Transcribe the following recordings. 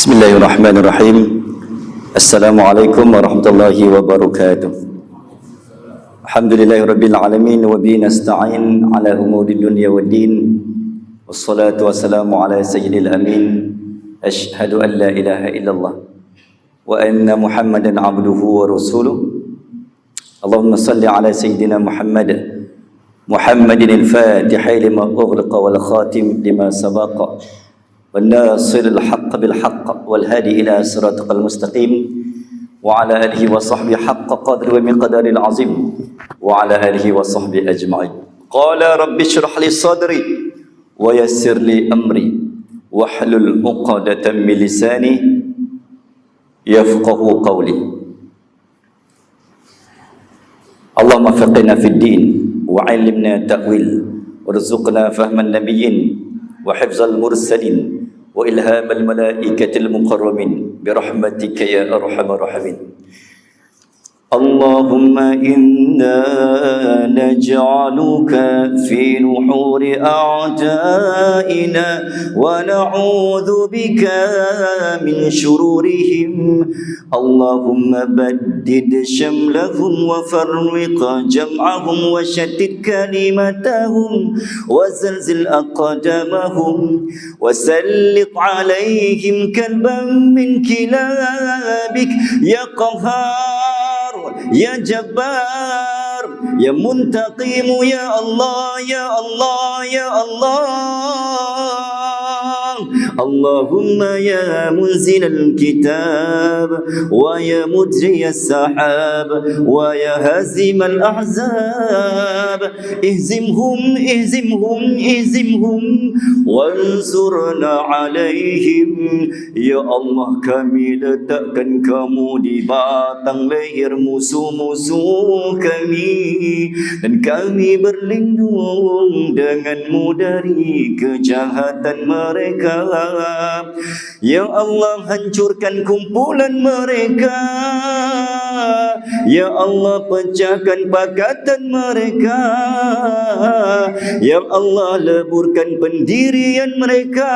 Bismillahirrahmanirrahim. Assalamualaikum warahmatullahi wabarakatuh. Alhamdulillahirabbil alamin wa bihi nasta'in ala umuri dunya waddin. Wassalatu wassalamu ala sayyidil amin. Asyhadu an la ilaha illallah wa anna Muhammadan abduhu wa rasuluh. Allahumma salli ala sayyidina Muhammadin al-Fatihi lima ughliqa wal khatim lima sabaqa. والناصر الحق بالحق والهادي إلى صراطك المستقيم وعلى آله وصحبه حق قدر ومقدار العظيم وعلى آله وصحبه أجمعين. قال رب اشرح لي صدري ويسر لي أمري واحلل عقدة من لساني يفقه قولي. اللهم فقهنا في الدين وعلمنا تأويل وارزقنا فهم النبيين وحفظ المرسلين وإلهام الملائكة المقربين برحمتك يا أرحم الراحمين. اللهم إنا نجعلك في نحور أعدائنا ونعوذ بك من شرورهم. اللهم بدد شملهم وفرق جمعهم وشتت كلمتهم وزلزل أقدامهم وسلط عليهم كلبا من كلابك يا قهار يا جبار يا منتقم يا الله يا الله يا الله. اللهم يا منزل الكتاب ويا مجري السحاب ويا هازم الأحزاب اهزمهم اهزمهم اهزمهم وانصرنا عليهم. Ya Allah, kami letakkan kamu di batang leher musuh-musuh kami, dan kami berlindung denganmu dari kejahatan mereka. Ya Allah, hancurkan kumpulan mereka. Ya Allah, pecahkan pakatan mereka. Ya Allah, leburkan pendirian mereka.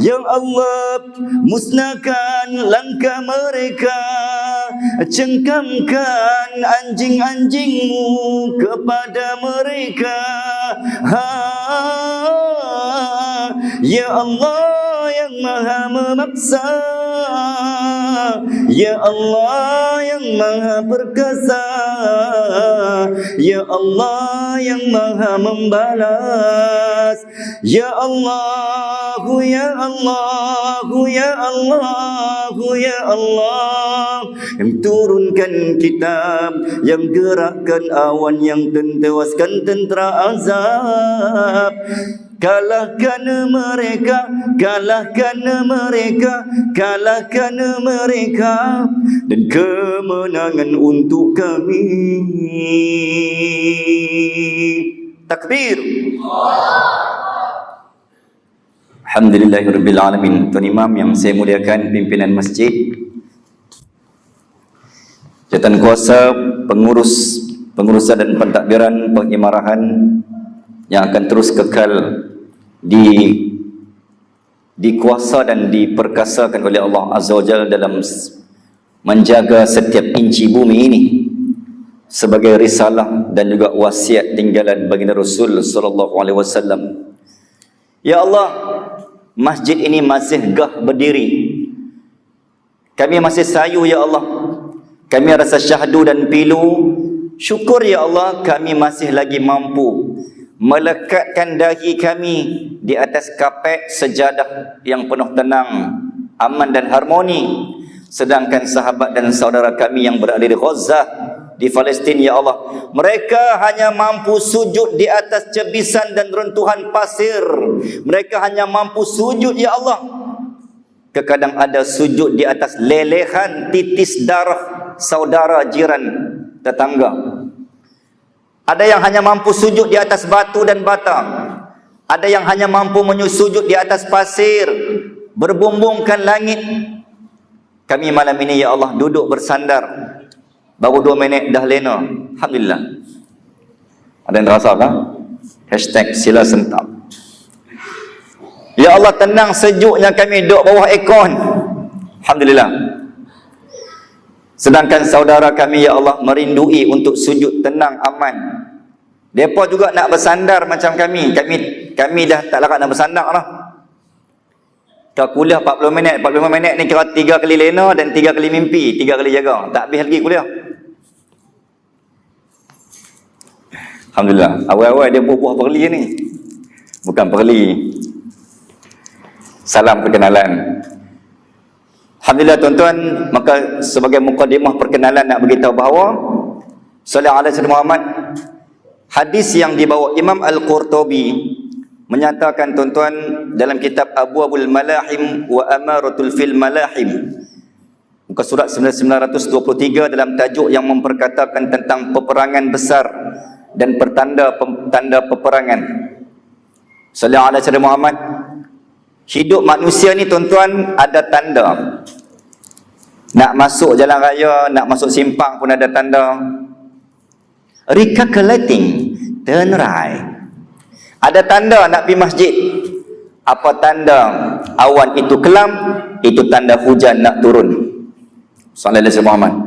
Ya Allah, musnahkan langkah mereka. Cengkamkan anjing-anjingmu kepada mereka. Ya Allah yang maha memaksa, Ya Allah yang maha perkasa, Ya Allah yang maha membalas. Ya Allah, Ya Allah, Ya Allah, Ya Allah, yang turunkan kitab, yang gerakkan awan, yang tentewaskan tentera azab. Kalahkan mereka, kalahkan mereka, kalahkan mereka, dan kemenangan untuk kami. Takbir. Alhamdulillahirabbil alamin. Tuan Imam yang saya muliakan, pimpinan masjid, jawatan kuasa, pengurusan dan pentadbiran pengimarahan yang akan terus kekal dikuasa dan diperkasakan oleh Allah Azza wa Jalla dalam menjaga setiap inci bumi ini sebagai risalah dan juga wasiat tinggalan baginda Rasul sallallahu alaihi wasallam. Ya Allah, masjid ini masih gah berdiri. Kami masih sayu ya Allah. Kami rasa syahdu dan pilu. Syukur ya Allah, kami masih lagi mampu melekatkan dahi kami di atas kapet sejadah yang penuh tenang, aman dan harmoni. Sedangkan sahabat dan saudara kami yang berada di Gaza, di Palestin ya Allah, mereka hanya mampu sujud di atas cebisan dan runtuhan pasir. Mereka hanya mampu sujud ya Allah. Terkadang ada sujud di atas lelehan titis darah saudara jiran tetangga. Ada yang hanya mampu sujud di atas batu dan bata. Ada yang hanya mampu menyujud di atas pasir, berbumbungkan langit. Kami malam ini ya Allah duduk bersandar, baru 2 minit dah lena. Alhamdulillah. Ada yang rasa tak? Hashtag sila sentap. Ya Allah, tenang sejuknya kami duduk bawah aircon. Alhamdulillah. Sedangkan saudara kami, ya Allah, merindui untuk sujud tenang, aman. Mereka juga nak bersandar macam kami. Kami dah tak larat nak bersandar lah. Kau kuliah 40 minit, 45 minit ni kira 3 kali lena dan 3 kali mimpi, 3 kali jaga. Tak habis lagi kuliah. Alhamdulillah. Awal-awal dia buah-buah perli ni. Bukan perli. Salam perkenalan. Alhamdulillah tuan-tuan, maka sebagai mukadimah perkenalan nak beritahu bahawa sallallahu alaihi wasallam Muhammad, hadis yang dibawa Imam Al-Qurtubi menyatakan tuan-tuan dalam kitab Abwabul Malahim wa Amaratul Fil Malahim, muka surat 923, dalam tajuk yang memperkatakan tentang peperangan besar dan tanda peperangan. Sallallahu alaihi wasallam Muhammad, hidup manusia ni tuan-tuan ada tanda. Nak masuk jalan raya, nak masuk simpang pun ada tanda. Recalculating, turn right. Ada tanda nak pergi masjid. Apa tanda? Awan itu kelam, itu tanda hujan nak turun. Sallallahu alaihi wasallam.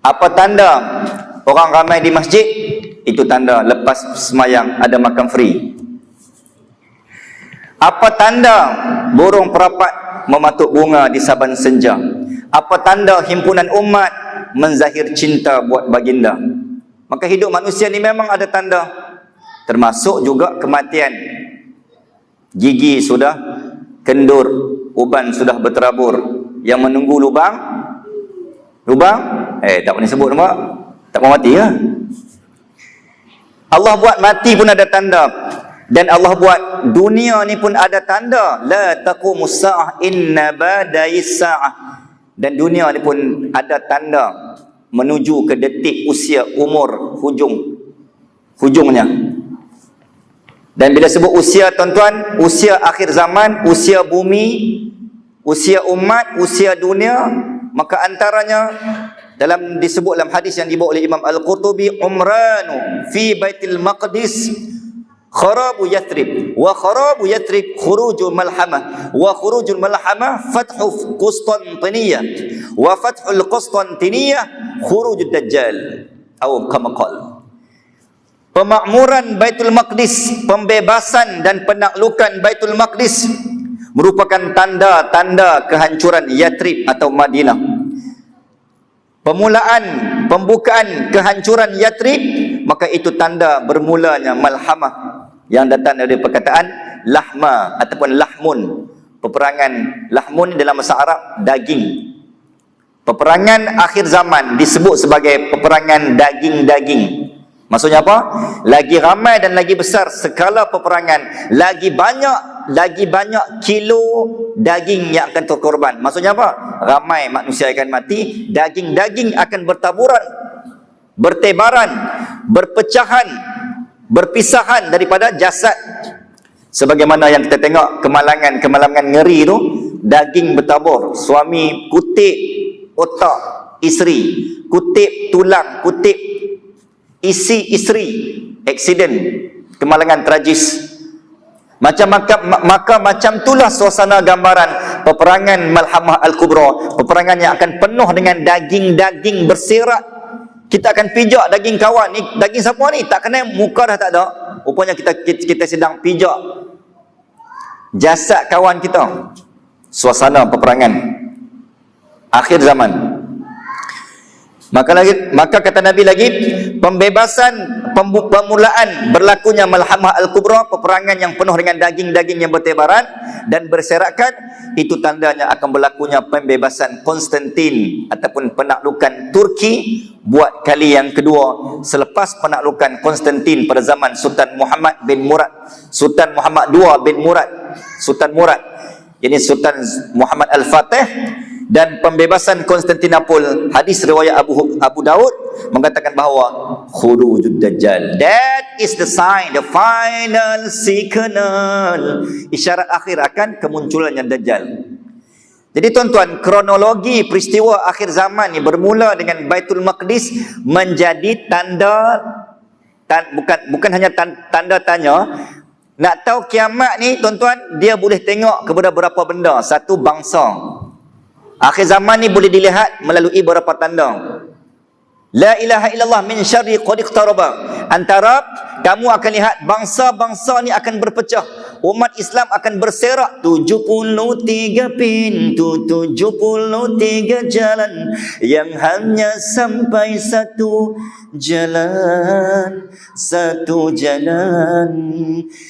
Apa tanda orang ramai di masjid? Itu tanda lepas semayang ada makan free. Apa tanda burung perapat mematuk bunga di saban senja? Apa tanda himpunan umat menzahir cinta buat baginda? Maka hidup manusia ni memang ada tanda. Termasuk juga kematian. Gigi sudah kendur, uban sudah berterabur. Yang menunggu lubang, tak boleh sebut nampak? Tak mau mati ya? Allah buat mati pun ada tanda. Dan Allah buat dunia ni pun ada tanda. La taqumus sa'ah inna badais sa'ah. Dan dunia ni pun ada tanda menuju ke detik usia umur hujungnya. Dan bila sebut usia tuan-tuan, usia akhir zaman, usia bumi, usia umat, usia dunia, maka antaranya disebut dalam hadis yang dibawa oleh Imam Al-Qurtubi, umranu fi Baitul Maqdis kharabu Yathrib, wa kharabu Yathrib khurujul malhamah, wa khurujul malhamah fathu Qustantiniyah, wa fathul Qustantiniyah khurujud Dajjal, atau kama qala. Pemakmuran Baitul Maqdis, pembebasan dan penaklukan Baitul Maqdis merupakan tanda-tanda kehancuran Yathrib atau Madinah. Pembukaan kehancuran Yathrib, maka itu tanda bermulanya malhamah yang datang dari perkataan lahma ataupun lahmun. Peperangan lahmun dalam bahasa Arab daging. Peperangan akhir zaman disebut sebagai peperangan daging-daging. Maksudnya apa? Lagi ramai dan lagi besar skala peperangan, lagi banyak kilo daging yang akan terkorban. Maksudnya apa? Ramai manusia akan mati, daging-daging akan bertaburan, bertebaran, berpecahan, berpisahan daripada jasad. Sebagaimana yang kita tengok kemalangan ngeri tu, daging bertabur, suami kutip otak isteri, kutip tulang, kutip isi isteri, aksiden, kemalangan tragis. Maka macam itulah suasana gambaran peperangan Malhamah Al-Kubra, peperangan yang akan penuh dengan daging-daging berserak. Kita akan pijak daging kawan ni. Daging siapa ni? Tak kenal, muka dah tak ada. Rupanya kita sedang pijak jasad kawan kita. Suasana peperangan akhir zaman. Maka kata Nabi lagi, pemulaan berlakunya Malhamah Al-Kubra, peperangan yang penuh dengan daging-daging yang bertebaran dan berserakan, itu tandanya akan berlakunya pembebasan Konstantin ataupun penaklukan Turki buat kali yang kedua selepas penaklukan Konstantin pada zaman Sultan Muhammad bin Murad, Sultan Muhammad II bin Murad, Sultan Murad, ini Sultan Muhammad Al-Fatih. Dan pembebasan Konstantinopel, hadis riwayat Abu Daud mengatakan bahawa khurujud Dajjal, that is the sign, the final signal, isyarat akhir akan kemunculannya Dajjal. Jadi tuan-tuan, kronologi peristiwa akhir zaman ni bermula dengan Baitul Maqdis menjadi bukan hanya tanda tanya, Nak tahu kiamat ni tuan-tuan, dia boleh tengok kepada berapa benda. Satu, bangsa. Akhir zaman ni boleh dilihat melalui beberapa tanda. La ilaha illallah min syarri qad iqtaraba. Antara kamu akan lihat bangsa-bangsa ni akan berpecah. Umat Islam akan berserak 73 pintu, 73 jalan yang hanya sampai satu jalan, satu jalan.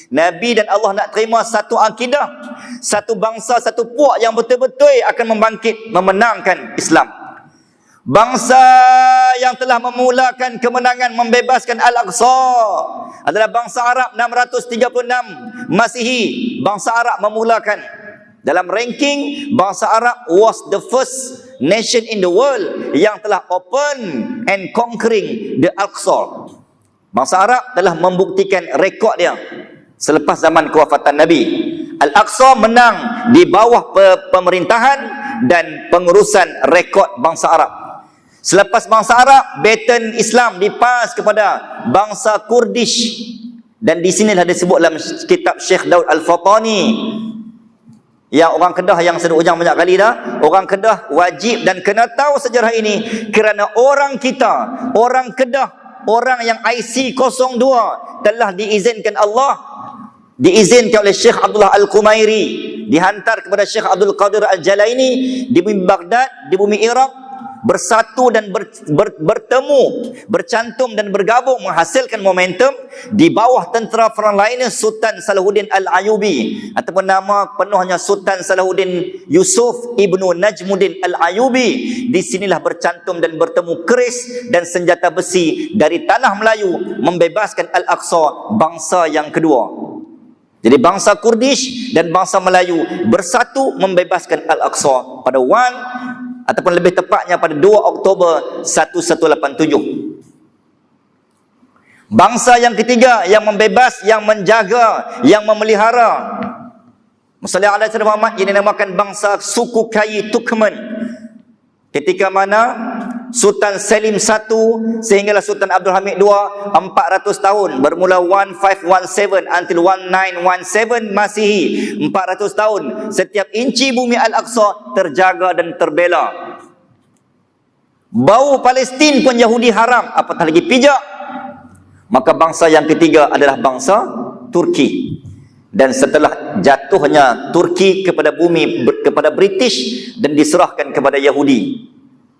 Nabi dan Allah nak terima satu akidah, satu bangsa, satu puak yang betul-betul akan membangkit, memenangkan Islam. Bangsa yang telah memulakan kemenangan membebaskan Al-Aqsa adalah bangsa Arab 636 Masihi. Bangsa Arab memulakan. Dalam ranking, bangsa Arab was the first nation in the world yang telah open and conquering the Al-Aqsa. Bangsa Arab telah membuktikan rekod dia selepas zaman kewafatan Nabi. Al-Aqsa menang di bawah pemerintahan dan pengurusan rekod bangsa Arab. Selepas bangsa Arab, baton Islam dipas kepada bangsa Kurdish. Dan di sinilah disebut dalam kitab Syekh Daud Al-Fatani, yang orang Kedah yang saya ujang banyak kali dah, orang Kedah wajib dan kena tahu sejarah ini, kerana orang kita, orang Kedah, orang yang IC02 telah diizinkan Allah, diizinkan oleh Syekh Abdullah Al-Qumairi, dihantar kepada Syekh Abdul Qadir Al-Jalaini di bumi Baghdad, di bumi Iraq, bersatu dan bertemu, bercantum dan bergabung, menghasilkan momentum di bawah tentera frontliner Sultan Salahuddin Al-Ayubi, ataupun nama penuhnya Sultan Salahuddin Yusuf Ibnu Najmuddin Al-Ayubi. Di sinilah bercantum dan bertemu keris dan senjata besi dari tanah Melayu membebaskan Al-Aqsa, bangsa yang kedua. Jadi bangsa Kurdish dan bangsa Melayu bersatu membebaskan Al-Aqsa pada ataupun lebih tepatnya pada 2 Oktober 1187. Bangsa yang ketiga yang membebas, yang menjaga, yang memelihara, Musalli ala Sayyidina Muhammad, yang dinamakan bangsa suku Kayi Turkmen. Ketika mana Sultan Selim I sehinggalah Sultan Abdul Hamid II, 400 tahun, bermula 1517 until 1917 Masihi, 400 tahun, setiap inci bumi Al-Aqsa terjaga dan terbela. Bau Palestin pun Yahudi haram, apatah lagi pijak. Maka bangsa yang ketiga adalah bangsa Turki. Dan setelah jatuhnya Turki kepada bumi, kepada British, dan diserahkan kepada Yahudi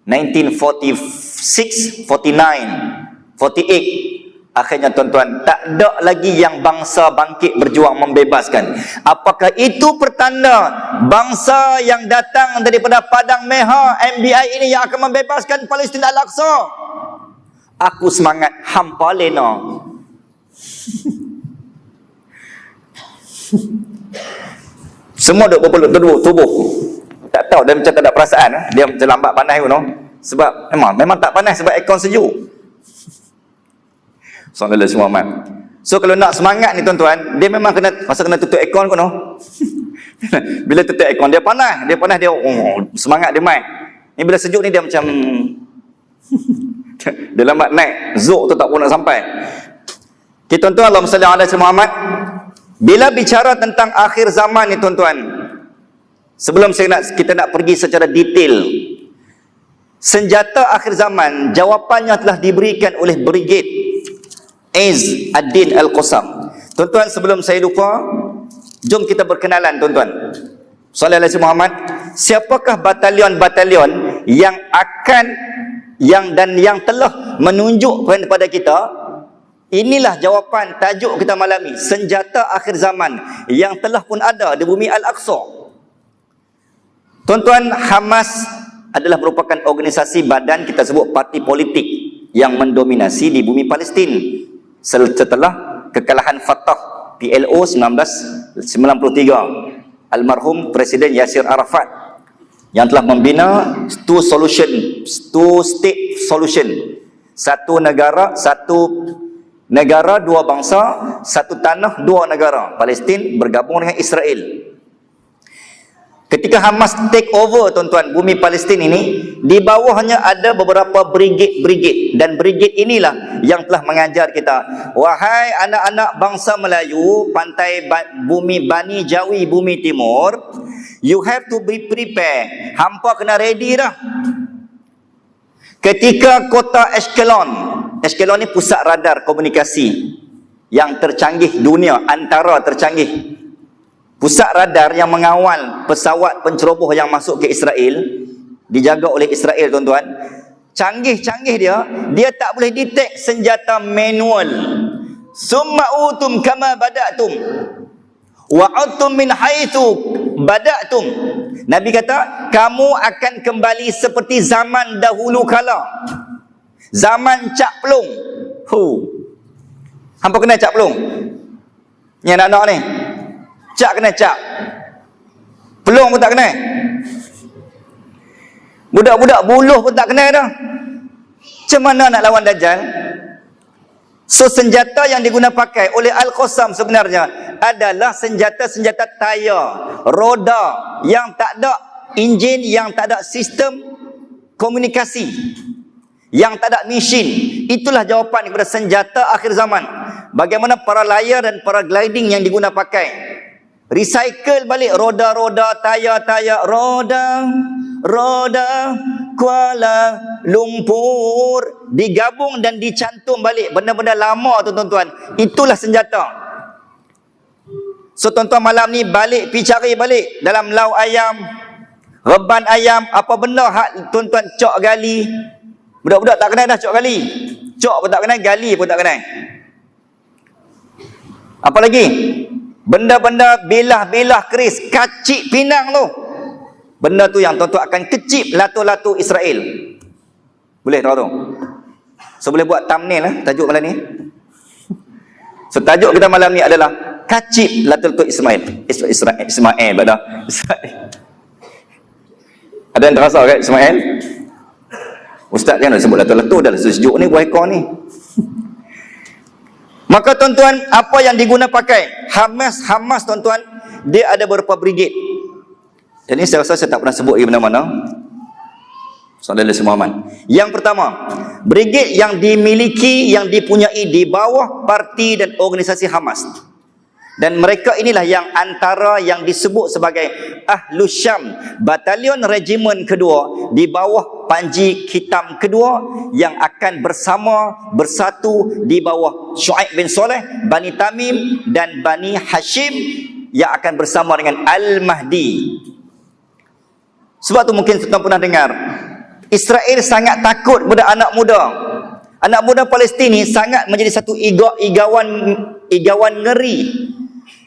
1946, 49, 48, akhirnya tuan-tuan, tak ada lagi yang bangsa bangkit berjuang membebaskan. Apakah itu pertanda bangsa yang datang daripada Padang Merah, MBI ini, yang akan membebaskan Palestin Al-Aqsa? Aku semangat, hampa lena. Semua duk berpeluk tubuh. Tak tahu, dia macam tak ada perasaan. Dia macam lambat panas pun. Sebab memang tak panas, sebab aircon sejuk. Sallallahu alaihi wasallam. So kalau nak semangat ni tuan-tuan, dia memang kena tutup aircon pun. Bila tutup aircon dia panas, dia semangat dia main. Ni bila sejuk ni dia macam dia lambat naik, zuk tu tak pun nak sampai. Okay, tuan-tuan, Allahumma salli ala Sayyidina Muhammad. Bila bicara tentang akhir zaman ni tuan-tuan, sebelum kita nak pergi secara detail, senjata akhir zaman, jawapannya telah diberikan oleh Brigade Izz ad-Din Al-Qassam. Tuan-tuan, sebelum saya lupa, jom kita berkenalan tuan-tuan. Sallallahu alaihi Muhammad, siapakah batalion-batalion yang telah menunjuk kepada kita? Inilah jawapan tajuk kita malam ini, senjata akhir zaman yang telah pun ada di bumi Al-Aqsa. Tuan-tuan, Hamas adalah merupakan organisasi badan, kita sebut parti politik, yang mendominasi di bumi Palestin setelah kekalahan Fatah PLO 1993, almarhum Presiden Yasir Arafat, yang telah membina two state solution, satu negara dua bangsa, satu tanah dua negara, Palestin bergabung dengan Israel. Ketika Hamas take over tuan-tuan bumi Palestin ini, di bawahnya ada beberapa brigade. Dan brigade inilah yang telah mengajar kita, wahai anak-anak bangsa Melayu, pantai bumi Bani Jawi, bumi timur, you have to be prepared. Hampa kena ready dah. Ketika kota Ashkelon ni pusat radar komunikasi yang tercanggih dunia, antara tercanggih. Pusat radar yang mengawal pesawat penceroboh yang masuk ke Israel, dijaga oleh Israel tuan-tuan. Canggih-canggih dia tak boleh detect senjata manual. Summa utum kama bada'tum wa antum min haitsu bada'tum. Nabi kata, kamu akan kembali seperti zaman dahulu kala. Zaman Cak Pelong. Hampa kena Cak Pelong? Ni anak-anak ni. Cak kena cak. Pelong pun tak kena. Budak-budak buluh pun tak kena dah. Macam mana nak lawan Dajjal? So senjata yang diguna pakai oleh Al-Qassam sebenarnya adalah senjata-senjata tayar, roda yang tak ada enjin, yang tak ada sistem komunikasi, yang tak ada mesin. Itulah jawapan kepada senjata akhir zaman. Bagaimana para layar dan para gliding yang diguna pakai. Recycle balik roda-roda, tayar-tayar, roda Kuala Lumpur, digabung dan dicantum balik benda-benda lama tu tuan-tuan. Itulah senjata. So tuan-tuan malam ni balik pi cari balik dalam lau ayam, reban ayam, apa benda hak tuan-tuan cok gali. Budak-budak tak kenal dah cok gali. Cok pun tak kenal, gali pun tak kenal. Apa lagi? Benda-benda bilah-bilah keris, kacik pinang tu. Benda tu yang tuan-tuan akan kecip latu-latu Israel. Boleh tahu tu? So boleh buat thumbnail lah, tajuk malam ni. So tajuk kita malam ni adalah kacip latu-latu Ismail. Ismail pada. Ada yang terasa kan Ismail? Ustaz kan dah sebut latu-latu dah sejuk ni buah ekor ni. Maka tuan-tuan, apa yang diguna pakai? Hamas tuan-tuan, dia ada beberapa brigade. Dan ini saya rasa saya tak pernah sebut di mana-mana. Sallallahu alaihi wasallam. Yang pertama, brigade yang dimiliki, yang dipunyai di bawah parti dan organisasi Hamas. Dan mereka inilah yang antara yang disebut sebagai Ahlus Syam, batalion regimen kedua di bawah Panji Hitam kedua, yang akan bersatu di bawah Syuaib bin Soleh, Bani Tamim dan Bani Hashim, yang akan bersama dengan Al-Mahdi. Sebab tu mungkin tuan pernah dengar, Israel sangat takut kepada anak muda. Anak muda Palestin ni sangat menjadi satu igawan ngeri.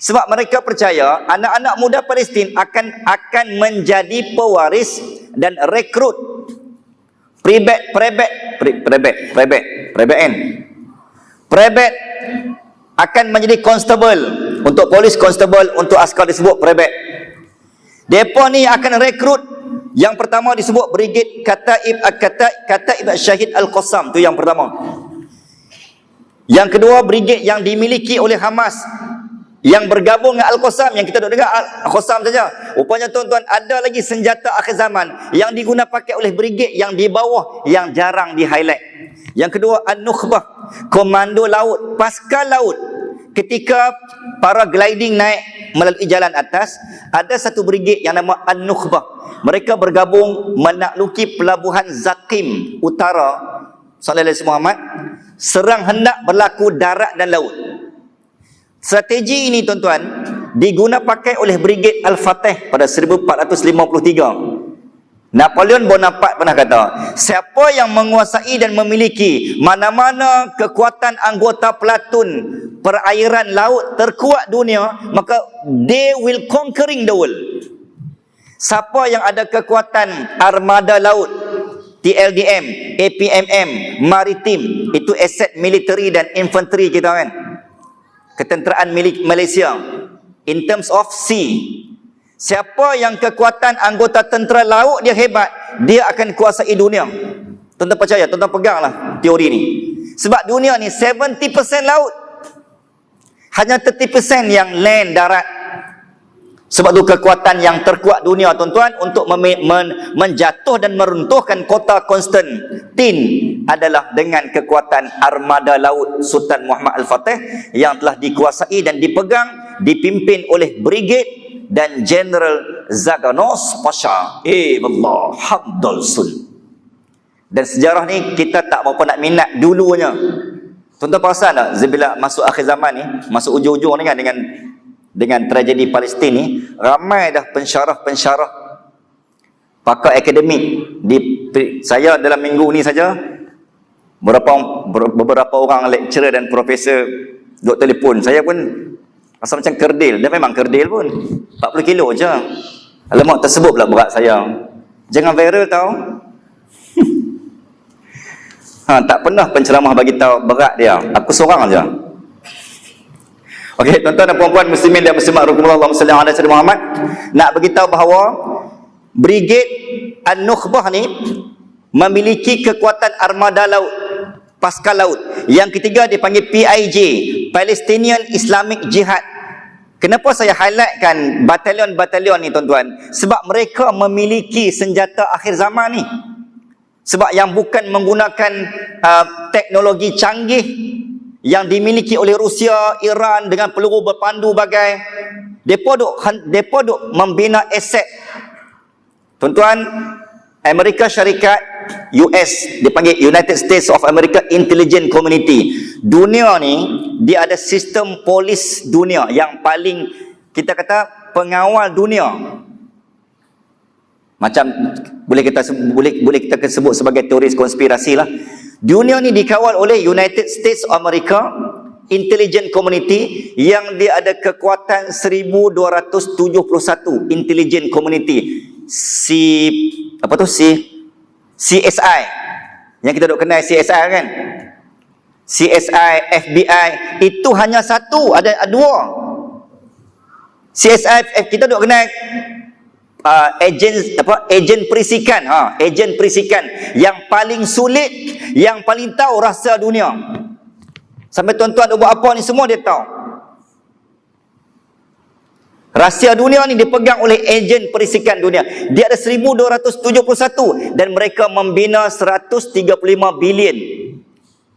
Sebab mereka percaya anak-anak muda Palestin akan menjadi pewaris dan rekrut prebet akan menjadi constable, untuk polis constable, untuk askar disebut prebet. Depa ni akan rekrut. Yang pertama disebut brigade Kataib Syahid Al-Qassam, tu yang pertama. Yang kedua, brigade yang dimiliki oleh Hamas, yang bergabung dengan Al-Qassam, yang kita duk dengar Al-Qassam saja. Rupanya tuan-tuan, ada lagi senjata akhir zaman yang diguna pakai oleh brigade yang di bawah, yang jarang di highlight. Yang kedua, An-Nukhbah, komando laut, pasukan laut. Ketika para gliding naik melalui jalan atas, ada satu brigade yang nama An-Nukhbah. Mereka bergabung menakluki pelabuhan Zaqim Utara, Sallallahu Alaihi Muhammad, serang hendak berlaku darat dan laut. Strategi ini tuan-tuan diguna pakai oleh brigade Al-Fatih pada 1453. Napoleon Bonaparte pernah kata, siapa yang menguasai dan memiliki mana-mana kekuatan anggota pelatun perairan laut terkuat dunia, maka they will conquering the world. Siapa yang ada kekuatan armada laut, TLDM, APMM, maritim, itu aset military dan infantry kita kan, ketenteraan milik Malaysia in terms of sea. Siapa yang kekuatan anggota tentera laut dia hebat, dia akan kuasai dunia. Tuan-tuan percaya, tuan-tuan peganglah teori ni. Sebab dunia ni 70% laut, hanya 30% yang land, darat. Sebab tu kekuatan yang terkuat dunia tuan-tuan untuk menjatuh dan meruntuhkan kota Konstantin adalah dengan kekuatan armada laut Sultan Muhammad Al-Fatih yang telah dikuasai dan dipegang, dipimpin oleh brigade dan General Zaganos Pasha. Allah Hamdul Sun. Dan sejarah ni kita tak berapa nak minat dulunya. Tuan-tuan perasan tak bila masuk akhir zaman ni, masuk ujung-ujung ni kan dengan tragedi Palestin ni, ramai dah pensyarah-pensyarah pakar akademik saya dalam minggu ni saja beberapa orang lecturer dan profesor duk telefon saya pun rasa macam kerdil. Dia memang kerdil pun, 40 kilo je. Alamak, tersebut pula berat saya. Jangan viral tau. Tak pernah penceramah bagi tahu berat dia. Aku seorang aja. Okey, tuan-tuan dan puan-puan muslimin dan muslimat rahimakumullah, Allahumma salli ala sayyidina Muhammad, nak beritahu bahawa Brigade An-Nukhbah ni memiliki kekuatan armada laut, pasukan laut. Yang ketiga dipanggil PIJ, Palestinian Islamic Jihad. Kenapa saya highlightkan batalion-batalion ni tuan-tuan? Sebab mereka memiliki senjata akhir zaman ni. Sebab yang bukan menggunakan teknologi canggih yang dimiliki oleh Rusia, Iran dengan peluru berpandu bagai, depa duk membina aset. Tuan-tuan, Amerika Syarikat, US, dipanggil United States of America Intelligence Community. Dunia ni dia ada sistem polis dunia yang paling, kita kata, pengawal dunia. Macam boleh kita sebut sebagai teoris konspirasi lah. Dunia ni dikawal oleh United States of America Intelligence Community yang dia ada kekuatan 1271 Intelligence Community. CSI. Yang kita duk kenal CSI kan? CSI, FBI, itu hanya satu, ada dua. CSI kita duk kenal ejen perisikan, ejen perisikan yang paling sulit, yang paling tahu rahsia dunia. Sampai tuan-tuan nak buat apa ni semua dia tahu. Rahsia dunia ni dipegang oleh ejen perisikan dunia. Dia ada 1271 dan mereka membina 135 bilion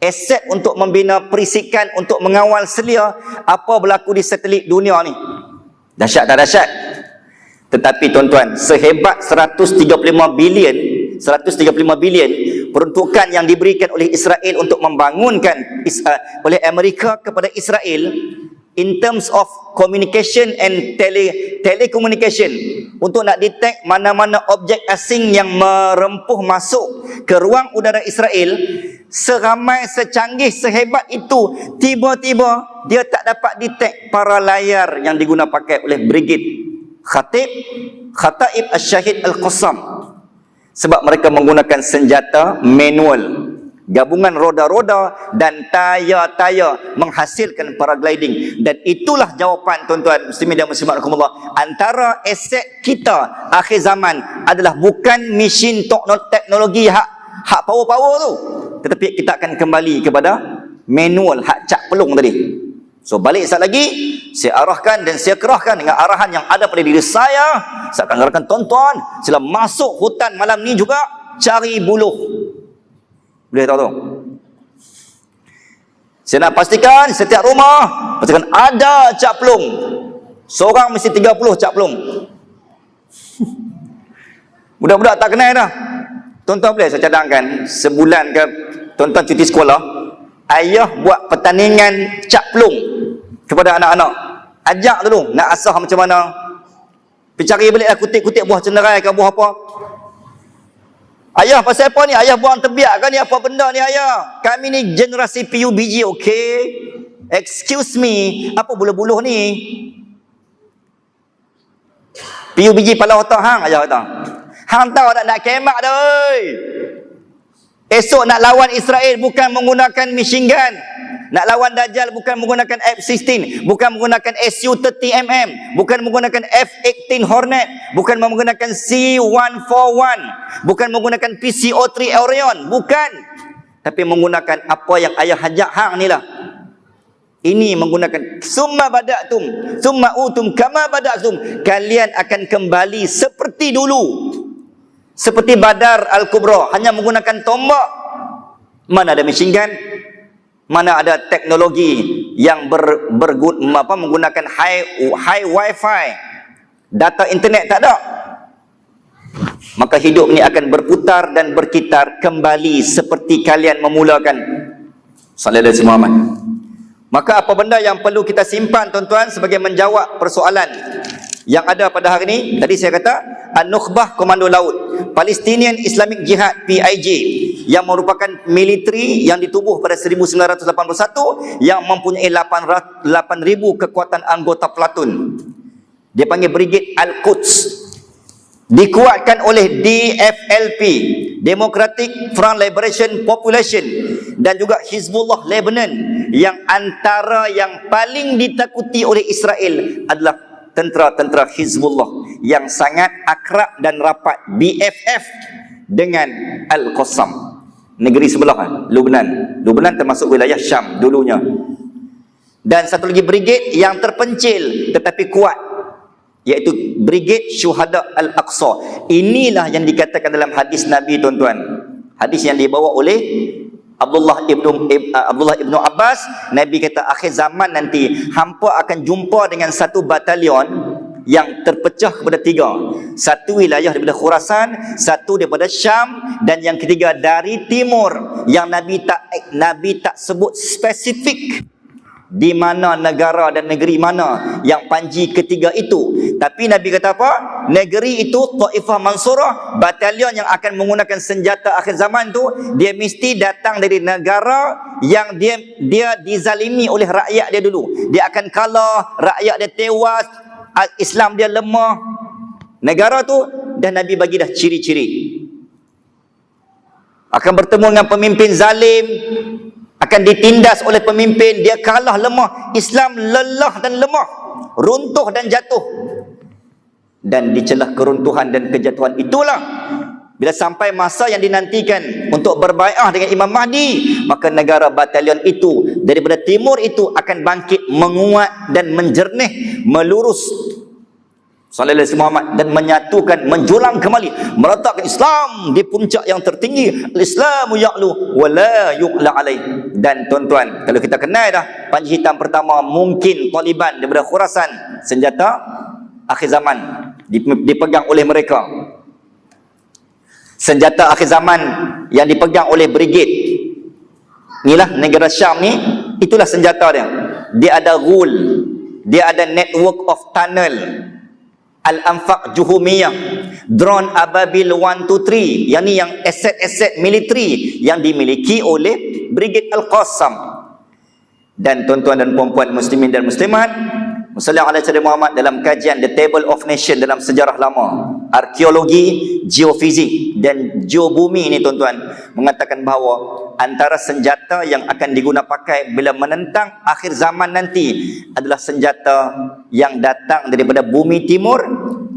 aset untuk membina perisikan untuk mengawal selia apa berlaku di satelit dunia ni. Dahsyat tak dahsyat? Tetapi tuan-tuan, sehebat 135 bilion peruntukan yang diberikan oleh Israel untuk membangunkan oleh Amerika kepada Israel in terms of communication and telecommunication, untuk nak detect mana-mana objek asing yang merempuh masuk ke ruang udara Israel, seramai, secanggih, sehebat itu, tiba-tiba dia tak dapat detect para layar yang digunakan pakai oleh Brigade Khataib Al-Syahid Al-Qassam. Sebab mereka menggunakan senjata manual, gabungan roda-roda dan tayar-tayar menghasilkan paragliding. Dan itulah jawapan tuan-tuan muslimin dan muslimat rahimakumullah, antara aset kita akhir zaman adalah bukan mesin teknologi hak power-power tu, tetapi kita akan kembali kepada manual hak cak pelung tadi. So balik sekali lagi, saya arahkan dan saya kerahkan dengan arahan yang ada pada diri saya. Saya akan arahkan tuan-tuan, sila masuk hutan malam ni juga, cari buluh. Boleh tahu tu? Saya nak pastikan setiap rumah, pastikan ada cak pelung. Seorang mesti 30 cak pelung. Budak-budak tak kenal dah. Tuan-tuan boleh saya cadangkan, sebulan ke tuan-tuan cuti sekolah, ayah buat pertandingan cak pelung kepada anak-anak. Ajak dulu, nak asah macam mana. Pergi cari balik lah kutip-kutip buah cenderai ke buah apa. Ayah pasal apa ni? Ayah buang tebiak kan ni? Apa benda ni ayah? Kami ni generasi PUBG, okey? Excuse me, apa buluh-buluh ni? PUBG pala otak hang, ayah kata. Hang tahu nak kemak dah. Esok nak lawan Israel bukan menggunakan machine gun. Nak lawan Dajjal bukan menggunakan F-16, bukan menggunakan Su-30mm, bukan menggunakan F-18 Hornet, bukan menggunakan C-141, bukan menggunakan PC-03 Orion, bukan. Tapi menggunakan apa yang ayah ajak hang ni lah. Ini menggunakan summa bada'tum summa utum kama bada'tum, kalian akan kembali seperti dulu, seperti Badar Al-Kubra, hanya menggunakan tombak. Mana ada machine gun, mana ada teknologi yang menggunakan high wifi, data internet, tak ada. Maka hidup ni akan berputar dan berkitar kembali seperti kalian memulakan. Sallallahu alaihi wasallam. Maka apa benda yang perlu kita simpan tuan-tuan sebagai menjawab persoalan yang ada pada hari ini? Tadi saya kata An-Nukhbah Komando Laut, Palestinian Islamic Jihad PIJ, yang merupakan militeri yang ditubuh pada 1981 yang mempunyai 8,000 kekuatan anggota platoon. Dia panggil Brigade Al-Quds. Dikuatkan oleh DFLP, Democratic Front Liberation Population, dan juga Hizbullah Lebanon, yang antara yang paling ditakuti oleh Israel adalah tentera-tentera Hizbullah yang sangat akrab dan rapat BFF dengan Al-Qassam, negeri sebelah Lebanon. Lebanon termasuk wilayah Syam dulunya. Dan satu lagi brigade yang terpencil tetapi kuat, iaitu Brigade Syuhada Al-Aqsa. Inilah yang dikatakan dalam hadis Nabi, tuan-tuan. Hadis yang dibawa oleh Abdullah ibnu Abbas. Nabi kata akhir zaman nanti hampa akan jumpa dengan satu batalion yang terpecah kepada tiga. Satu wilayah daripada Khurasan, satu daripada Syam, dan yang ketiga dari timur, yang Nabi tak sebut spesifik di mana negara dan negeri mana yang panji ketiga itu. Tapi Nabi kata apa? Negeri itu Taifah Mansurah, batalion yang akan menggunakan senjata akhir zaman tu, dia mesti datang dari negara yang dia dizalimi oleh rakyat dia dulu. Dia akan kalah, rakyat dia tewas, Islam dia lemah. Negara tu dah Nabi bagi dah ciri-ciri. Akan bertemu dengan pemimpin zalim, akan ditindas oleh pemimpin, dia kalah, lemah, Islam lelah dan lemah, runtuh dan jatuh. Dan di celah keruntuhan dan kejatuhan itulah, bila sampai masa yang dinantikan untuk berbai'ah dengan Imam Mahdi, maka negara batalion itu daripada timur itu akan bangkit, menguat dan menjernih, melurus Sallallahu Alaihi Muhammad, dan menyatukan, menjulang kembali, meletakkan Islam di puncak yang tertinggi. Al-Islamu ya'lu wa la yu'la alaih. Dan tuan-tuan, kalau kita kenal dah panji hitam pertama, mungkin Taliban daripada Khurasan, senjata akhir zaman dipegang oleh mereka. Senjata akhir zaman yang dipegang oleh brigade, inilah negara Syam ni, itulah senjata dia. Dia ada rule, dia ada network of tunnel, Al-Anfaq Juhumiyah, drone Ababil 123, yang ni yang aset-aset militeri yang dimiliki oleh Brigade Al-Qassam. Dan tuan-tuan dan puan-puan muslimin dan muslimat, Sallallahu Alaihi Wasallam Muhammad, dalam kajian The Table of Nation dalam sejarah lama, arkeologi, geofizik dan geobumi ini, tuan-tuan, mengatakan bahawa antara senjata yang akan diguna pakai bila menentang akhir zaman nanti adalah senjata yang datang daripada bumi timur,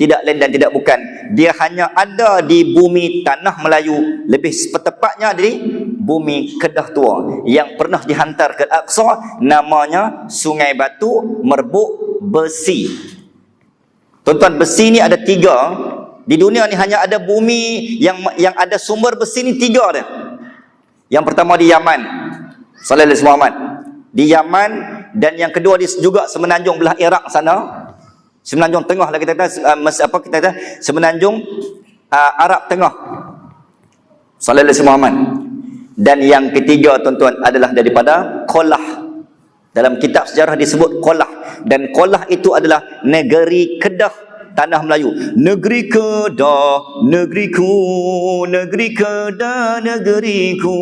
tidak lain dan tidak bukan, dia hanya ada di bumi tanah Melayu, lebih tepatnya di bumi Kedah Tua, yang pernah dihantar ke Al-Aqsa, namanya Sungai Batu Merbuk Besi. Tuan-tuan, besi ni ada 3 di dunia ni, hanya ada bumi yang ada sumber besi ni 3 dia. Yang pertama di Yaman, Sallallahu Alaihi Muhammad, di Yaman, dan yang kedua di juga semenanjung belah Iraq sana, semenanjung tengah lah kita kata, semenanjung Arab Tengah, Sallallahu Alaihi Muhammad. Dan yang ketiga, tuan-tuan, adalah daripada Qolah. Dalam kitab sejarah disebut Qolah, dan Qolah itu adalah negeri Kedah, tanah Melayu. Negeri Kedah, negeriku, negeri Kedah, negeriku.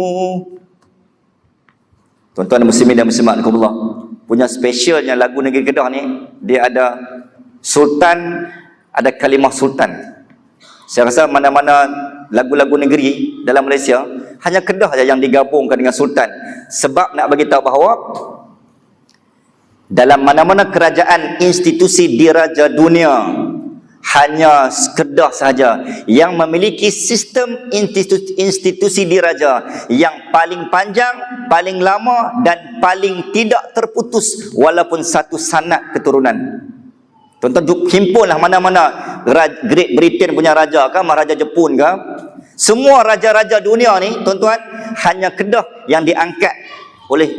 Tuan-tuan muslimin dan muslimat Allah, punya spesialnya lagu Negeri Kedah ni, dia ada sultan, ada kalimah sultan. Saya rasa mana-mana lagu-lagu negeri dalam Malaysia, hanya Kedah saja yang digabungkan dengan sultan. Sebab nak bagi tahu bahawa dalam mana-mana kerajaan institusi diraja dunia, hanya Kedah sahaja yang memiliki sistem institusi diraja yang paling panjang, paling lama dan paling tidak terputus walaupun satu sanad keturunan. Tuan-tuan himpunlah mana-mana Great Britain punya raja ke, Maharaja Jepun ke, semua raja-raja dunia ni tuan-tuan, hanya Kedah yang diangkat oleh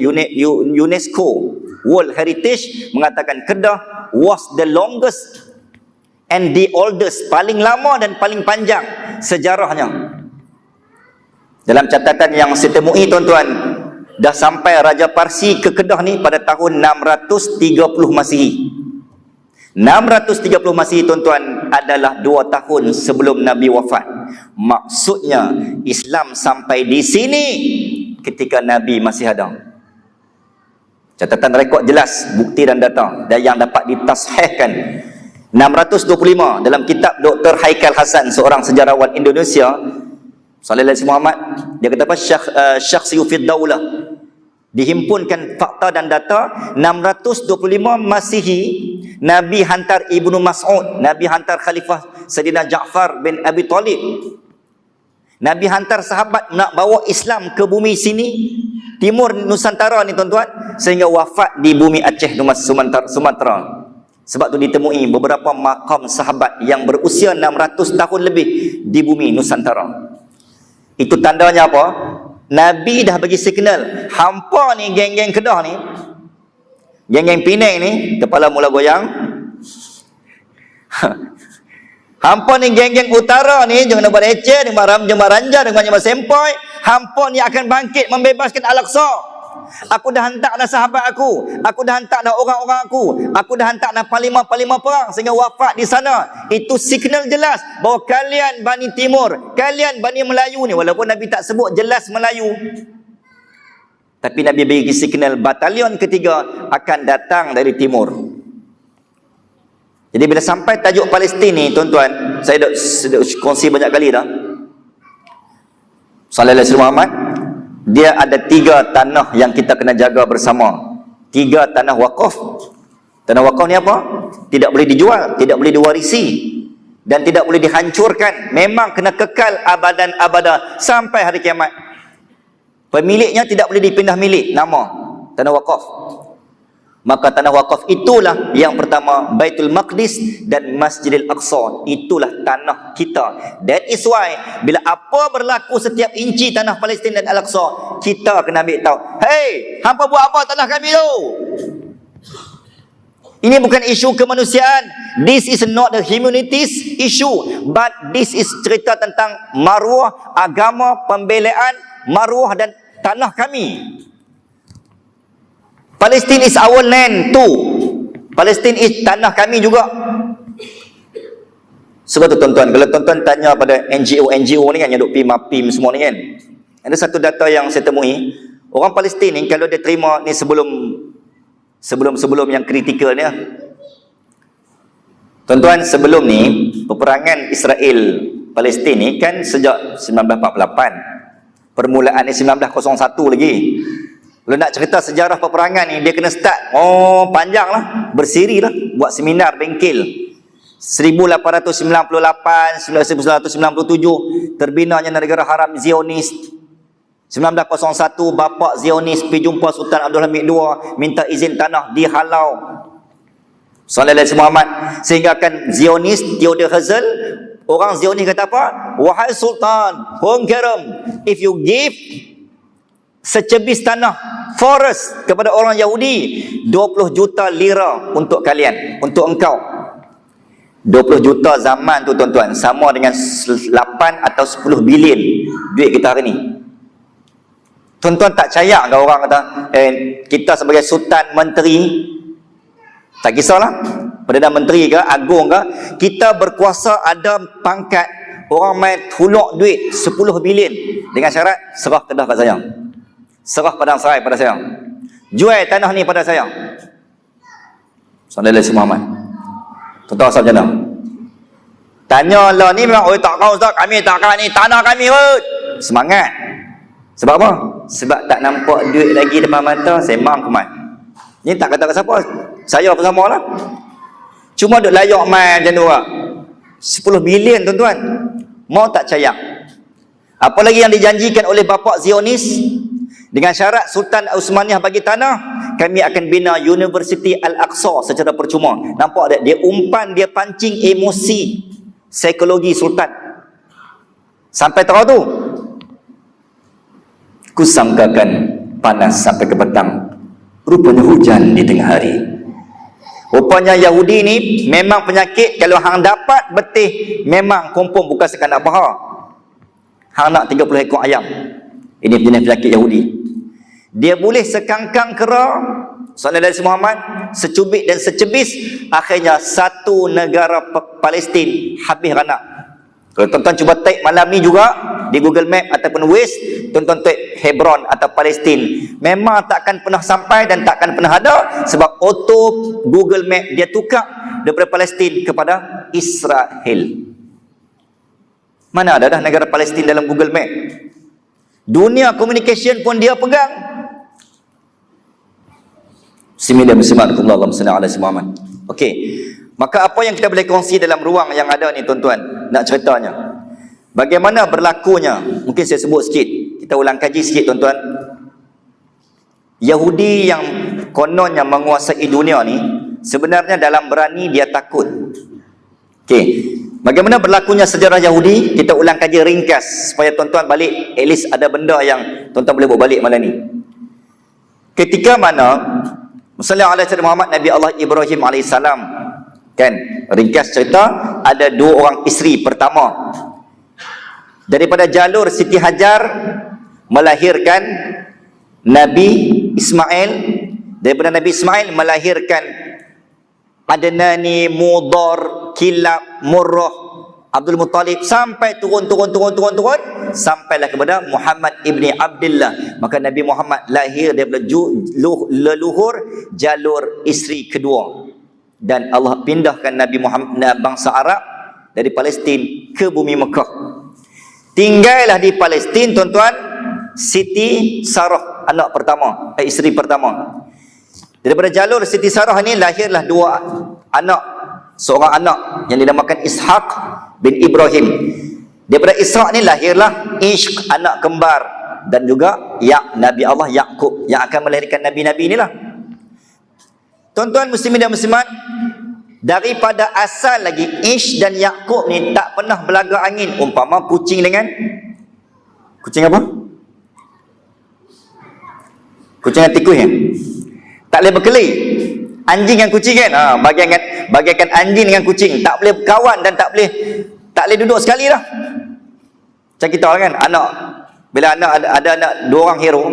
UNESCO World Heritage mengatakan Kedah was the longest and the oldest, paling lama dan paling panjang sejarahnya. Dalam catatan yang saya temui tuan-tuan, dah sampai Raja Parsi ke Kedah ni pada tahun 630 Masihi. 630 Masihi tuan-tuan adalah 2 tahun sebelum Nabi wafat. Maksudnya Islam sampai di sini ketika Nabi masih ada. Catatan rekod jelas, bukti dan data dan yang dapat ditashihkan. 625 dalam kitab Dr. Haikal Hasan, seorang sejarawan Indonesia, Sallallahu Alaihi Muhammad, dia kata apa? Syekh Siyufid Daulah, dihimpunkan fakta dan data 625 Masihi, Nabi hantar Ibnu Mas'ud, Nabi hantar Khalifah Sayyidina Ja'far bin Abi Talib, Nabi hantar sahabat nak bawa Islam ke bumi sini, timur Nusantara ni tuan-tuan, sehingga wafat di bumi Aceh, Sumatera. Sebab tu ditemui beberapa makam sahabat yang berusia 600 tahun lebih di bumi Nusantara. Itu tandanya apa? Nabi dah bagi signal, hampa ni geng-geng Kedah ni, geng-geng Penang ni, kepala mula goyang. Hampa ni geng-geng utara ni, jangan buat leceh, jangan ranja, jangan sempoi. Hampa ni akan bangkit membebaskan Al-Aqsa. Aku dah hantar dah sahabat aku dah hantar dah orang-orang aku dah hantar dah panglima-panglima perang sehingga wafat di sana. Itu signal jelas bahawa kalian Bani Timur, kalian Bani Melayu ni, walaupun Nabi tak sebut jelas Melayu, tapi Nabi bagi signal batalion ketiga akan datang dari timur. Jadi bila sampai tajuk Palestin ni tuan-tuan, saya dah kongsi banyak kali dah. Sallallahu Alaihi Muhammad, dia ada 3 tanah yang kita kena jaga bersama. 3 tanah wakaf. Tanah wakaf ni apa? Tidak boleh dijual, tidak boleh diwarisi dan tidak boleh dihancurkan. Memang kena kekal abadan abada sampai hari kiamat. Pemiliknya tidak boleh dipindah milik nama tanah wakaf. Maka tanah wakaf itulah yang pertama, Baitul Maqdis dan Masjidil Aqsa. Itulah tanah kita. That is why bila apa berlaku setiap inci tanah Palestin dan Al-Aqsa, kita kena ambil tahu, hey, hampa buat apa tanah kami tu? Ini bukan isu kemanusiaan. This is not a humanities issue, but this is cerita tentang maruah agama, pembelaan maruah dan tanah kami. Palestin is our land too. Palestin is tanah kami juga. Sebab tu tuan-tuan, kalau tuan-tuan tanya pada NGO ni kan, yang duk PIM semua ni kan, ada satu data yang saya temui, orang Palestin ni kalau dia terima ni sebelum yang kritikal ni lah. Tuan-tuan, sebelum ni peperangan Israel Palestin ni kan sejak 1948. Permulaan ni 1901 lagi. Kalau nak cerita sejarah peperangan ni, dia kena start, panjang lah, bersiri lah, buat seminar bengkel. 1898, 1997 terbinanya negara haram Zionis. 1901 bapa Zionis pergi jumpa Sultan Abdul Hamid II, minta izin tanah, dihalau. Sallallahu Alaihi Muhammad, sehingga kan Zionis Theodor Herzl, orang Zionis kata apa? Wahai Sultan, Hong Kerem, if you give secebis tanah forest kepada orang Yahudi, 20 juta lira untuk kalian, untuk engkau. 20 juta zaman tu tuan-tuan sama dengan 8 atau 10 bilion duit kita hari ni. Tuan-tuan tak percaya ke orang kata kita sebagai sultan, menteri, tak kisahlah Perdana Menteri ke, agung ke, kita berkuasa, ada pangkat, orang main huluk duit 10 bilion dengan syarat serah Kedah kat saya, serah Padang Serai pada saya, jual tanah ni pada saya. Sallallahu Alaihi Muhammad. Tuan-tuan asal macam mana? Tanya lah ni memang, tak kau Ustaz, kami tak kau ni, tanah kami kot. Semangat. Sebab apa? Sebab tak nampak duit lagi depan mata, semang kemat. Ni tak kata ke siapa, saya bersama lah. Cuma duk layak main macam tu lah. 10 bilion tuan-tuan. Mau tak cayak? Apalagi yang dijanjikan oleh bapa Zionis, dengan syarat Sultan Uthmaniyah bagi tanah, kami akan bina Universiti Al-Aqsa secara percuma. Nampak tak? Dia umpan, dia pancing emosi psikologi Sultan. Sampai tahu tu, kusangkakan panas sampai ke petang, rupanya hujan di tengah hari. Rupanya Yahudi ni memang penyakit. Kalau hang dapat betih, memang kompon bukan sekanak paha. Hang nak 30 ekor ayam. Ini jenis penyakit Yahudi. Dia boleh sekangkang kera Sallallahu Alaihi Muhammad, secubit dan secebis, akhirnya satu negara Palestin habis ranak. Kalau tuan-tuan cuba type malam ni juga di Google Map ataupun Waze, tuan-tuan type Hebron atau Palestin, memang takkan pernah sampai dan takkan pernah ada, sebab auto Google Map dia tukar daripada Palestin kepada Israel. Mana ada dah negara Palestin dalam Google Map? Dunia communication pun dia pegang. Bismillahirrahmanirrahim. Okey. Maka apa yang kita boleh kongsi dalam ruang yang ada ni tuan-tuan, nak ceritanya, bagaimana berlakunya, mungkin saya sebut sikit, kita ulang kaji sikit tuan-tuan. Yahudi yang kononnya menguasai dunia ni, sebenarnya dalam berani dia takut. Okey, bagaimana berlakunya sejarah Yahudi, kita ulang kaji ringkas supaya tuan-tuan balik, at least ada benda yang tuan-tuan boleh bawa balik malam ni. Ketika mana Sallallahu Alaihi Muhammad, Nabi Allah Ibrahim alaihissalam, kan, ringkas cerita, ada 2 orang isteri pertama daripada jalur Siti Hajar melahirkan Nabi Ismail, daripada Nabi Ismail melahirkan Adnani, Mudar, Kilab, Murrah, Abdul Muttalib, sampai turun sampailah kepada Muhammad ibni Abdullah. Maka Nabi Muhammad lahir daripada leluhur jalur isteri kedua. Dan Allah pindahkan Nabi Muhammad, bangsa Arab, dari Palestin ke bumi Mekah. Tinggallah di Palestin tuan-tuan Siti Sarah, anak pertama, isteri pertama. Daripada jalur Siti Sarah ni lahirlah 2 anak, seorang anak yang dinamakan Ishaq bin Ibrahim. Daripada Ishaq ni lahirlah Ishq, anak kembar, dan juga Nabi Allah Yaqub yang akan melahirkan nabi-nabi inilah. Tuan-tuan muslimin dan muslimat, daripada asal lagi Ish dan Yaqub ni tak pernah belaga angin. Umpama kucing dengan kucing apa? Kucing dengan tikus ya? Tak boleh berkelahi. Anjing dengan kucing kan? Bagaikan anjing dengan kucing, tak boleh berkawan dan tak boleh duduk sekali dah. Macam kita kan, anak, bila anak ada anak 2 orang hero,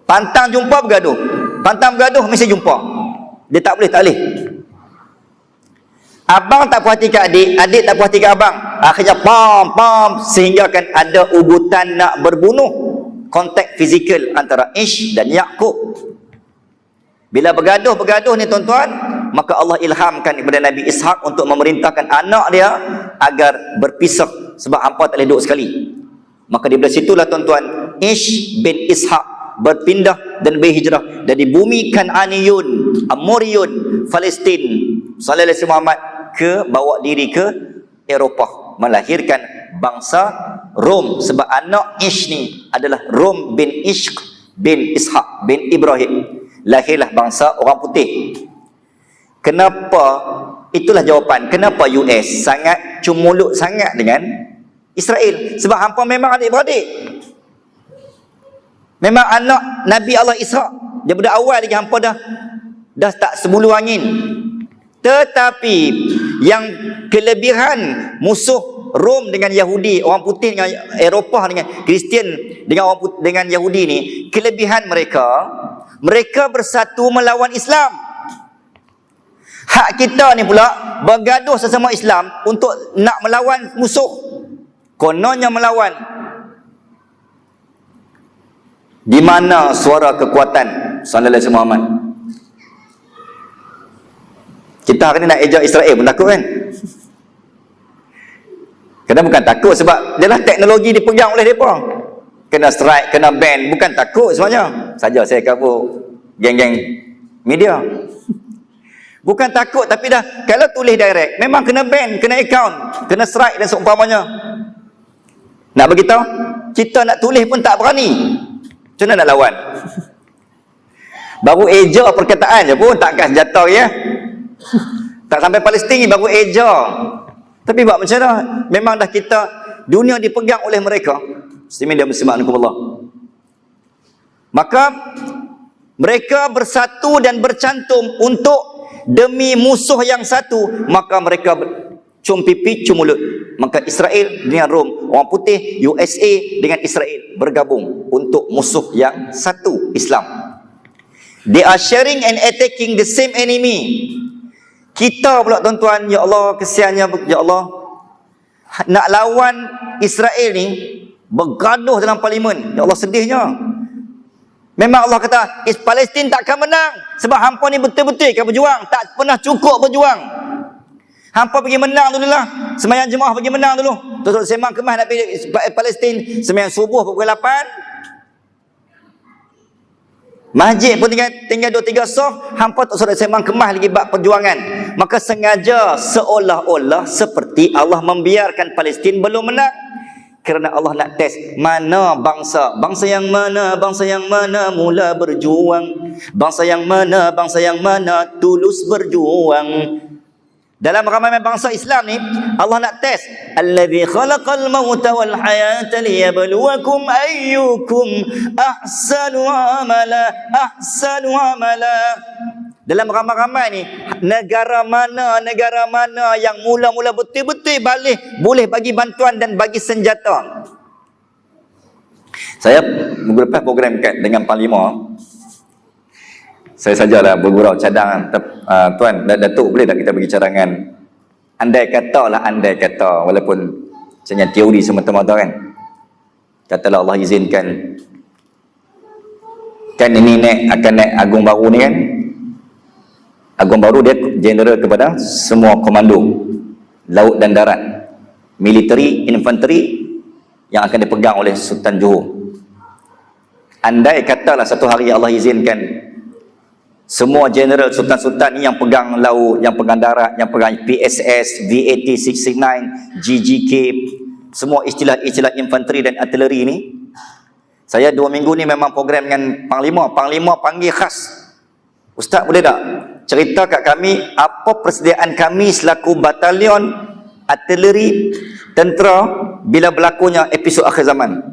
pantang jumpa bergaduh, pantang bergaduh mesti jumpa. Dia tak boleh. Abang tak puas hati kat adik, adik tak puas hati kat abang, akhirnya pam, sehingga kan ada ugutan nak berbunuh, kontak fizikal antara Ish dan Yaqub. Bila bergaduh ni tuan-tuan, maka Allah ilhamkan kepada Nabi Ishaq untuk memerintahkan anak dia agar berpisah, sebab hampa tak boleh duduk sekali. Maka daripada situlah tuan-tuan Ish bin Ishaq berpindah dan berhijrah dari bumi Kan'aniyun, Amoriyun, Palestin, Sallallahu Alaihi Muhammad, bawa diri ke Eropah, melahirkan bangsa Rom. Sebab anak Ish ni adalah Rom bin Ishq bin Ishaq bin Ibrahim, lahirlah bangsa orang putih. Kenapa? Itulah jawapan kenapa US sangat cumuluk sangat dengan Israel. Sebab hampa memang adik-beradik, memang anak Nabi Allah Ishaq. Daripada awal lagi hampa dah tak sebulu angin. Tetapi yang kelebihan musuh Rom dengan Yahudi, orang putih dengan Eropah dengan Kristian dengan orang putih, dengan Yahudi ni, kelebihan mereka bersatu melawan Islam. Hak kita ni pula bergaduh sesama Islam untuk nak melawan musuh. Kononnya melawan. Di mana suara kekuatan Sallallahu Alaihi Muhammad? Kita hari ni nak ejak Israel pun takut kan? Kena bukan takut sebab dia lah teknologi dipegang oleh mereka. Kena strike, kena ban, bukan takut sebenarnya. Saja saya kabur geng-geng media. Bukan takut, tapi dah kalau tulis direct memang kena ban, kena account, kena strike dan seumpamanya. Nak beritahu, kita nak tulis pun tak berani. Macam mana nak lawan? Baru eja perkataan je pun tak angkat senjata ya. Tak sampai Palestin baru eja. Tapi buat macam mana? Memang dah kita, dunia dipegang oleh mereka. Muslimin dan muslimat Allah. Maka mereka bersatu dan bercantum untuk demi musuh yang satu, maka mereka cium pipi, cium mulut. Maka Israel dengan Rom, orang putih, USA dengan Israel bergabung untuk musuh yang satu, Islam. They are sharing and attacking the same enemy. Kita pula tuan-tuan, ya Allah, kesiannya, ya Allah, nak lawan Israel ni bergaduh dalam parlimen. Ya Allah, sedihnya. Memang Allah kata, Palestin takkan menang sebab hampa ni betul-betul kan berjuang, tak pernah cukup berjuang. Hampa pergi menang dulu lah. Sembahyang jemaah pergi menang dulu. Terus semang kemah nak pergi Palestin, sembahyang subuh pukul 8. Masjid pun tinggal 2-3 soft, hampa tak suruh semang kemah lagi bab perjuangan. Maka sengaja seolah-olah seperti Allah membiarkan Palestin belum menang. Kerana Allah nak test mana bangsa yang mana mula berjuang, bangsa yang mana tulus berjuang. Dalam ramai bangsa Islam ni Allah nak test, allazi khalaqal mauta wal hayata liyabluwakum ayyukum ahsanu amala. Dalam ramai-ramai ni, negara mana yang mula-mula betul-betul boleh bagi bantuan dan bagi senjata. Saya beberapa program dengan Panglima. Saya sajalah bergurau cadangan. Tuan, Datuk boleh tak kita bagi cadangan? Andai kata, walaupun macamnya teori semata-mata kan. Katalah Allah izinkan. Kan ini akan naik agung baru ni kan. Agung baru dia general kepada semua komando laut dan darat, military, infanteri yang akan dipegang oleh Sultan Johor. Andai katalah satu hari Allah izinkan semua general sultan-sultan ni yang pegang laut, yang pegang darat, yang pegang PSS, VAT 669, GGK, semua istilah-istilah infanteri dan artileri ni. Saya 2 minggu ni memang program dengan Panglima panggil khas, Ustaz boleh tak cerita kat kami apa persediaan kami selaku batalion artileri tentera bila berlakunya episod akhir zaman.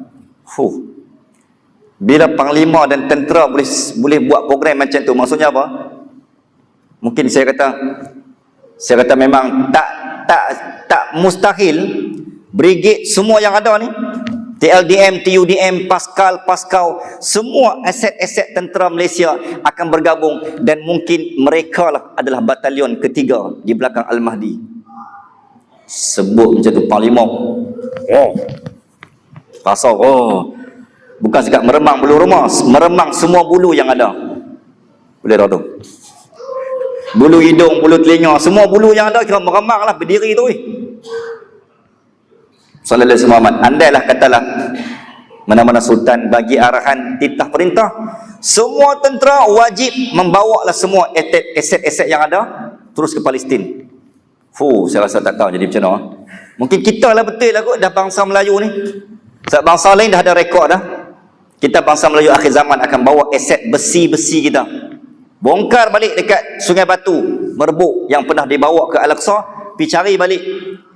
Bila panglima dan tentera boleh buat program macam tu, maksudnya apa? Mungkin saya kata memang tak mustahil brigade semua yang ada ni, TLDM, TUDM, Pascal, semua aset-aset tentera Malaysia akan bergabung dan mungkin mereka lah adalah batalion ketiga di belakang Al-Mahdi. Sebut macam tu Panglima. Pasal bukan sekat meremang bulu rumah, meremang semua bulu yang ada. Boleh tahu tu. Bulu hidung, bulu telinga, semua bulu yang ada kira meremang lah, berdiri tu. Sallallahu alaihi wasallam, andailah katalah mana-mana sultan bagi arahan titah perintah, semua tentera wajib membawa lah semua aset-aset yang ada terus ke Palestin. Saya rasa tak tahu jadi macam mana. Mungkin kita lah betul lah kot dah bangsa Melayu ni. Sebab bangsa lain dah ada rekod dah. Kita bangsa Melayu akhir zaman akan bawa aset besi-besi kita. Bongkar balik dekat Sungai Batu, Merbuk yang pernah dibawa ke Al-Aqsa, pergi cari balik.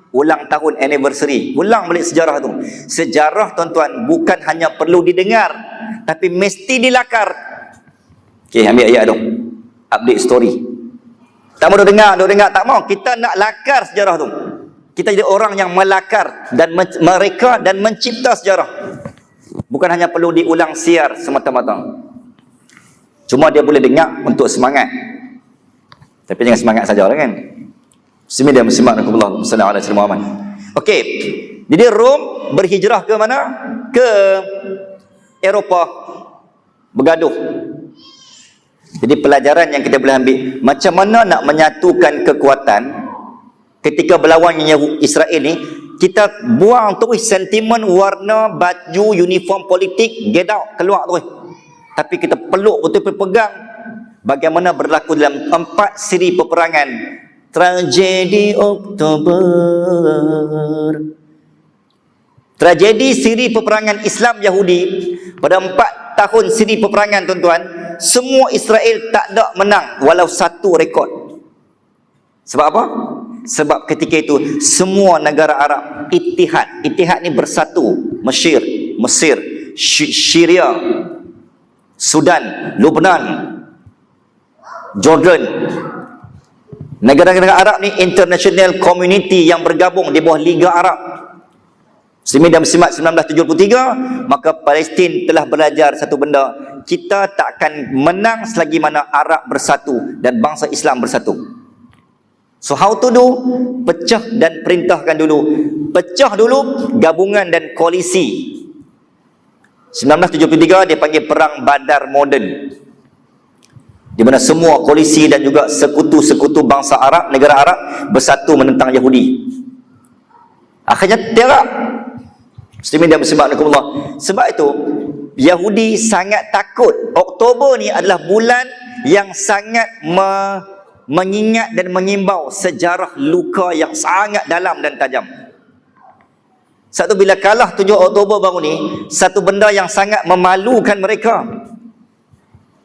Ulang tahun anniversary, ulang balik sejarah tu. Sejarah tuan-tuan bukan hanya perlu didengar, tapi mesti dilakar. Okey, ambil ayat tu, update story. Tak mau dengar tak mau. Kita nak lakar sejarah tu. Kita jadi orang yang melakar dan mereka dan mencipta sejarah. Bukan hanya perlu diulang siar semata-mata. Cuma dia boleh dengar untuk semangat. Tapi jangan semangat saja lah kan. Bismillah, Bismillah, Muhammad. Okey. Jadi Rom berhijrah ke mana? Ke Eropah, bergaduh. Jadi pelajaran yang kita boleh ambil, macam mana nak menyatukan kekuatan ketika berlawan dengan Israel ni. Kita buang terus sentimen warna, baju, uniform politik, get out, keluar terus. Tapi kita peluk betul-betul pegang bagaimana berlaku dalam 4 siri peperangan tragedi Oktober. Tragedi siri peperangan Islam Yahudi pada 4 tahun siri peperangan, tuan-tuan, semua Israel tak ada menang walau 1 rekod. Sebab apa? Sebab ketika itu semua negara Arab ittihad. Ittihad ni bersatu. Mesir, Syria, Sudan, Lebanon, Jordan. Negara-negara Arab ni international community yang bergabung di bawah Liga Arab. Muslimin dan Muslimat 1973, maka Palestin telah belajar satu benda, kita tak akan menang selagi mana Arab bersatu dan bangsa Islam bersatu. So how to do? Pecah dan perintahkan dulu. Pecah dulu gabungan dan koalisi. 1973 dia panggil perang Badar moden, di mana semua koalisi dan juga sekutu-sekutu bangsa Arab, negara Arab bersatu menentang Yahudi. Akhirnya terak. Muslimin dan Muslimat rahimakumullah. Sebab itu Yahudi sangat takut. Oktober ni adalah bulan yang sangat mengingat dan mengimbau sejarah luka yang sangat dalam dan tajam. Satu, bila kalah 7 Oktober baru ni, satu benda yang sangat memalukan mereka.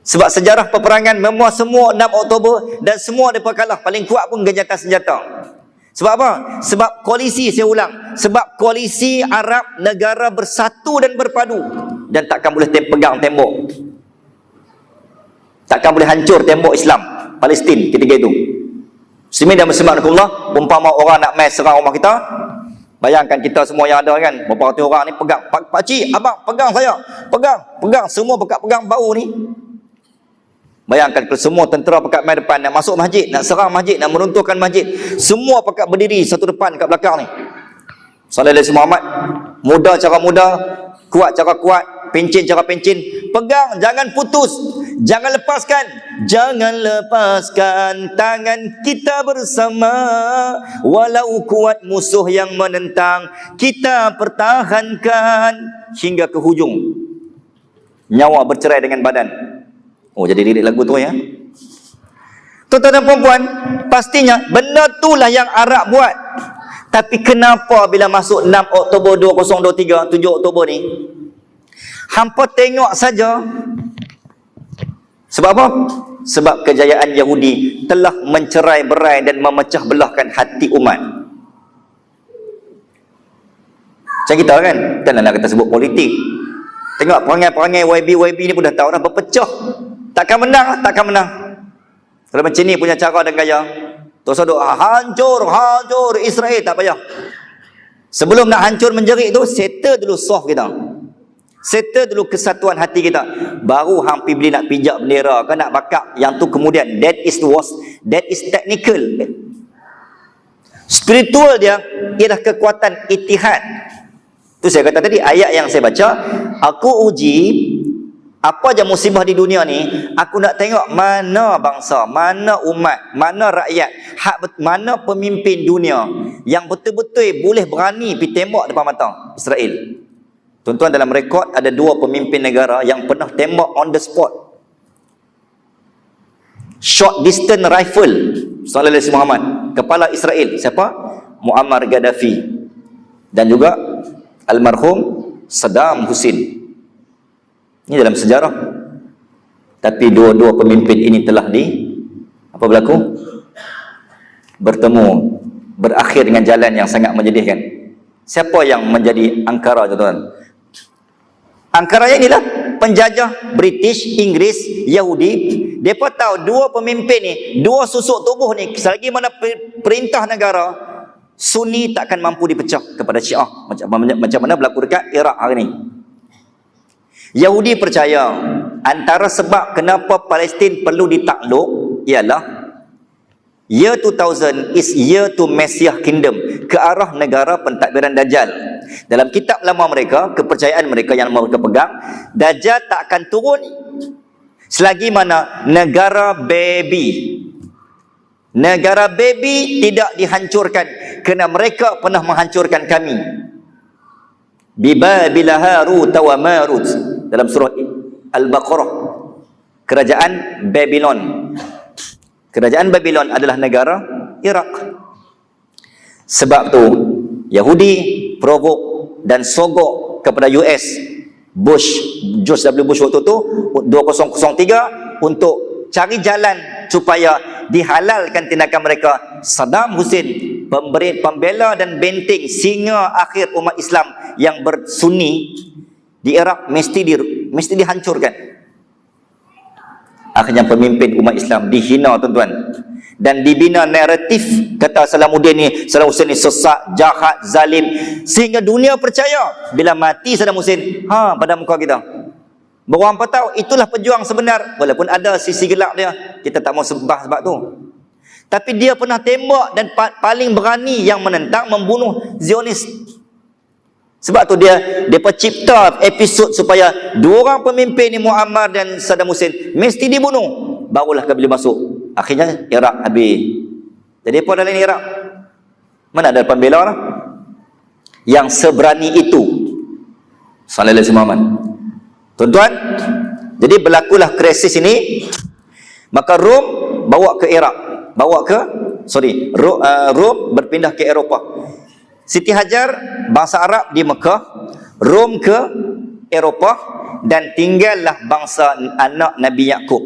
Sebab sejarah peperangan memang semua 6 Oktober dan semua mereka kalah. Paling kuat pun gencatan senjata. Sebab apa? Sebab koalisi, saya ulang, sebab koalisi Arab, negara bersatu dan berpadu, dan takkan boleh pegang tembok, takkan boleh hancur tembok Islam Palestin ketika itu. Muslimin dan Muslimat rahimakumullah, umpama orang nak mai serang rumah kita, bayangkan kita semua yang ada kan, beberapa ratus orang ni pegang, pakcik, abang pegang saya, pegang, semua pegang bau ni. Bayangkan kalau semua tentera pekat mai depan, nak masuk masjid, nak serang masjid, nak meruntuhkan masjid, semua pekat berdiri satu depan kat belakang ni. Sallallahu alaihi Muhammad, muda cara muda, kuat cara kuat, pencin cara pencin. Pegang, jangan putus, jangan lepaskan, jangan lepaskan tangan kita bersama. Walau kuat musuh yang menentang, kita pertahankan hingga ke hujung. Nyawa bercerai dengan badan. Oh, jadi lirik lagu tu ya. Tuan-tuan dan puan-puan, pastinya benda itulah yang Arab buat. Tapi kenapa bila masuk 6 Oktober 2023, 7 Oktober ni, hampa tengok saja. Sebab apa? Sebab kejayaan Yahudi telah mencerai-berai dan memecah belahkan hati umat. Macam kita kan, kita nak kata sebut politik. Tengok perangai-perangai YB ni pun dah tahu dah berpecah. Takkan menang. Kalau macam ni punya cara dan gaya, terus duk hancur Israel, tak payah. Sebelum nak hancur menjerit tu, settle dulu soft kita. Settle dulu kesatuan hati kita. Baru hampir boleh nak pijak bendera ke nak bakar. Yang tu kemudian, that is technical. Spiritual dia ialah kekuatan ittihad. Tu saya kata tadi, ayat yang saya baca, aku uji apa je musibah di dunia ni, aku nak tengok mana bangsa, mana umat, mana rakyat, mana pemimpin dunia yang betul-betul boleh berani pergi tembak depan mata Israel. Tuan-tuan, dalam rekod ada 2 pemimpin negara yang pernah tembak on the spot. Short distance rifle, Sallallahu alaihi Muhammad, kepala Israel. Siapa? Muammar Gaddafi dan juga almarhum Saddam Hussein. Ini dalam sejarah. Tapi dua-dua pemimpin ini telah apa berlaku? Bertemu, berakhir dengan jalan yang sangat menyedihkan. Siapa yang menjadi angkara, tuan-tuan? Angkara inilah penjajah British, Inggeris, Yahudi. Mereka tahu dua pemimpin ni, dua susuk tubuh ni, selagi mana perintah negara, Sunni takkan mampu dipecah kepada Syiah. Macam mana berlaku dekat Iraq hari ni. Yahudi percaya antara sebab kenapa Palestin perlu ditakluk ialah year 2000 is year to Messiah Kingdom, ke arah negara pentadbiran Dajjal. Dalam kitab lama mereka, kepercayaan mereka yang mereka pegang, Dajjal tak akan turun selagi mana negara baby tidak dihancurkan, kerana mereka pernah menghancurkan kami. Bibabil Harut wa Marut dalam surah Al-Baqarah. kerajaan Babylon. Kerajaan Babylon adalah negara Iraq. Sebab tu Yahudi provok dan sogok kepada US, George W. Bush waktu tu 2003 untuk cari jalan supaya dihalalkan tindakan mereka. Saddam Hussein, pembela dan benteng singa akhir umat Islam yang bersunni di Iraq mesti dihancurkan. Akhirnya pemimpin umat Islam dihina, tuan-tuan, dan dibina naratif kata Saddam Hussein ni sesak, jahat, zalim, sehingga dunia percaya bila mati Saddam Hussein, pada muka kita. Berapa orang tahu itulah pejuang sebenar, walaupun ada sisi gelap dia, kita tak mau sebab tu. Tapi dia pernah tembak dan paling berani yang menentang, membunuh Zionis. Sebab tu dia cipta episod supaya dua orang pemimpin ni, Muammar dan Saddam Hussein, mesti dibunuh. Barulah bila masuk. Akhirnya Iraq habis. Jadi apa dalam Iraq? Mana ada pembela lah yang seberani itu. Sallallahu alaihi wasallam. Tuan-tuan, jadi berlakulah krisis ini. Maka Rom bawa ke Iraq, Rom berpindah ke Eropah. Siti Hajar bangsa Arab di Mekah, Rom ke Eropah, dan tinggallah bangsa anak Nabi Yakub.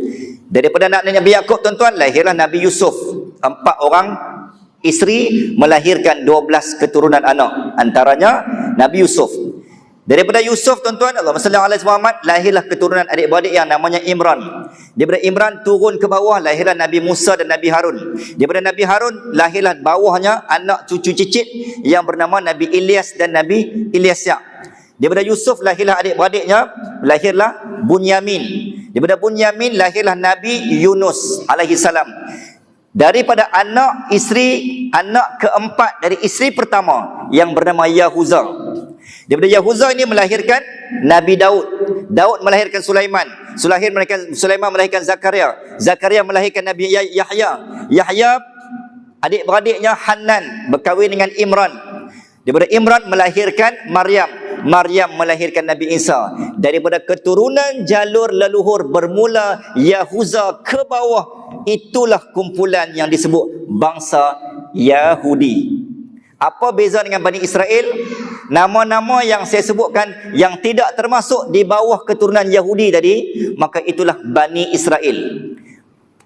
Daripada anak Nabi Yakub, tuan-tuan, lahirlah Nabi Yusuf. 4 orang isteri melahirkan 12 keturunan anak, antaranya Nabi Yusuf. Daripada Yusuf, tuan-tuan, Allahumma salli ala Muhammad, lahirlah keturunan adik-beradik yang namanya Imran. Daripada Imran turun ke bawah, lahirlah Nabi Musa dan Nabi Harun. Daripada Nabi Harun, lahirlah bawahnya anak cucu cicit yang bernama Nabi Ilyas dan Nabi Ilyasya. Daripada Yusuf lahirlah adik-beradiknya, lahirlah Bunyamin. Daripada Bunyamin lahirlah Nabi Yunus alaihi salam. Daripada anak keempat dari isteri pertama yang bernama Yahuza. Daripada Yahuza ini melahirkan Nabi Daud. Daud melahirkan Sulaiman. Sulaiman melahirkan Zakaria. Zakaria melahirkan Nabi Yahya. Yahya adik-beradiknya Hanan berkahwin dengan Imran. Daripada Imran melahirkan Maryam. Maryam melahirkan Nabi Isa. Daripada keturunan jalur leluhur bermula Yahuza ke bawah, itulah kumpulan yang disebut bangsa Yahudi. Apa beza dengan Bani Israel? Nama-nama yang saya sebutkan yang tidak termasuk di bawah keturunan Yahudi tadi, maka itulah Bani Israel.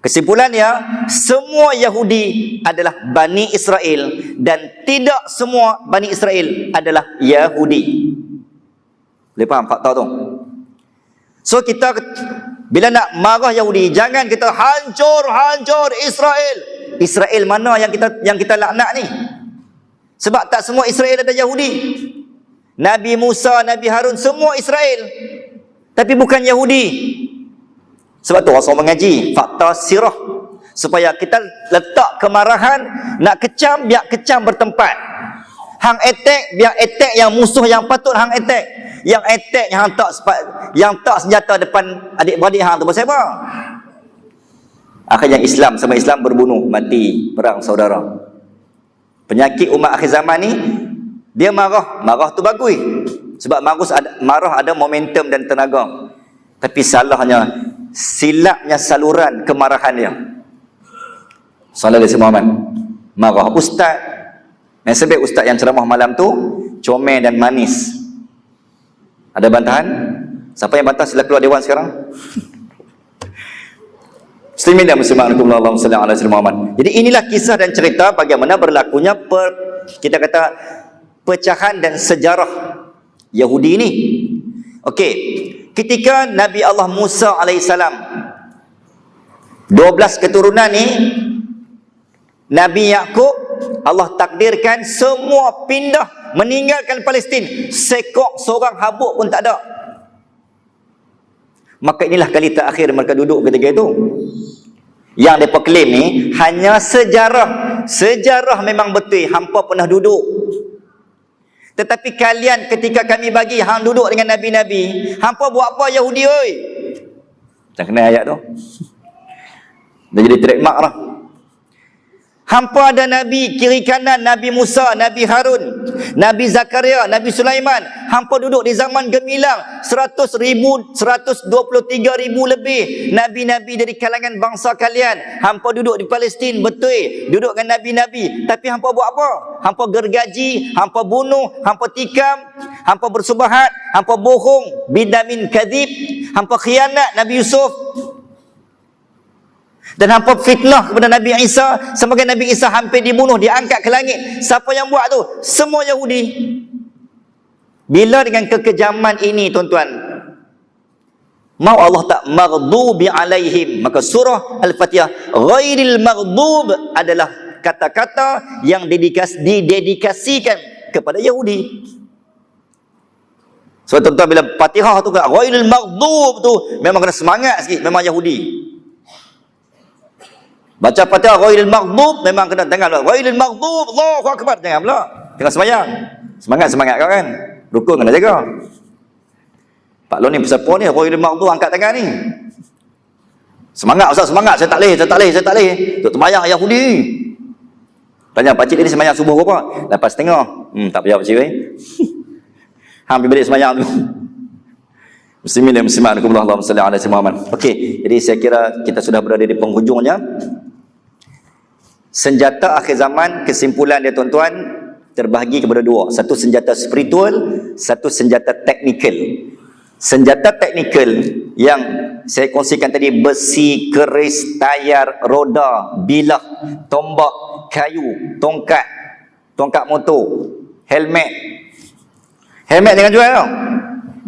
Kesimpulannya, semua Yahudi adalah Bani Israel dan tidak semua Bani Israel adalah Yahudi. Boleh faham fakta tu? So kita bila nak marah Yahudi, jangan kita hancur Israel. Israel mana yang kita laknat ni? Sebab tak semua Israel ada Yahudi. Nabi Musa, Nabi Harun semua Israel, tapi bukan Yahudi. Sebab tu Rasul mengaji fakta sirah, supaya kita letak kemarahan, nak kecam biar kecam bertempat. Hang attack biar attack yang musuh yang patut hang attack. Yang attack yang tak senjata depan adik-beradik hang tu pasal apa? Akhirnya Islam sama Islam berbunuh, mati perang saudara. Penyakit umat akhir zaman ni, dia marah tu bagus. Sebab marah ada momentum dan tenaga. Tapi salahnya, silapnya saluran kemarahan dia. Sallallahu alaihi wasallam marah ustaz. Nasib ustaz yang ceramah malam tu comel dan manis. Ada bantahan? Siapa yang bantah sila keluar dewan sekarang. Muslimin dan muslimat Allahumma salli ala sayyidina Muhammad. Jadi inilah kisah dan cerita bagaimana berlakunya kita kata pecahan dan sejarah Yahudi ini. Okey, ketika Nabi Allah Musa alaihissalam 12 keturunan ni, Nabi Yakub Allah takdirkan semua pindah meninggalkan Palestin. Sekok seorang habuk pun tak ada. Maka inilah kali terakhir mereka duduk ketika itu. Yang mereka klaim ni hanya sejarah. Sejarah memang betul, hampa pernah duduk. Tetapi kalian ketika kami bagi hang duduk dengan Nabi-Nabi, hampa buat apa Yahudi oi? Tak kenal ayat tu. Dah jadi trademark lah. Hampa ada Nabi kiri kanan, Nabi Musa, Nabi Harun, Nabi Zakaria, Nabi Sulaiman. Hampa duduk di zaman gemilang 123,000 lebih Nabi-Nabi dari kalangan bangsa kalian. Hampa duduk di Palestin, betul, duduk dengan Nabi-Nabi. Tapi hampa buat apa? Hampa gergaji, hampa bunuh, hampa tikam, hampa bersubahat, hampa bohong, bidamin kadhib, hampa khianat Nabi Yusuf. Dan hampa fitnah kepada Nabi Isa sampai Nabi Isa hampir dibunuh, diangkat ke langit. Siapa yang buat tu? Semua Yahudi. Bila dengan kekejaman ini, tuan-tuan, mau Allah tak maghdubi alaihim, maka surah Al-Fatihah ghairil maghdub adalah kata-kata yang didedikasikan kepada Yahudi. Sebab tuan-tuan, bila Fatihah tu ghairil maghdub tu memang kena semangat sikit, memang Yahudi. Baca Fatihah ghairil maghdub memang kena dengar pula. Ghairil maghdub, Allahu akbar, jangan pula. Tengah sembahyang. Semangat kau kan. Rukun kena jaga. Pak Lon ni pesapa ni ghairil maghdub angkat tangan ni. Semangat Ustaz, semangat. Saya tak leh. Tok sembahyang Yahudi. Tanya pak cik ni sembahyang subuh berapa? 8.30. Tak payah pak cik. Hampir balik sembahyang tu. Muslimin dan muslimat, Allahumma salli ala sayyidina Muhammad. Okey, jadi saya kira kita sudah berada di penghujungnya. Senjata akhir zaman, kesimpulan dia tuan-tuan, terbahagi kepada dua. Satu senjata spiritual, satu senjata teknikal. Senjata teknikal yang saya kongsikan tadi, besi, keris, tayar, roda, bilah, tombak, kayu, tongkat motor, helmet. Helmet jangan jual tau.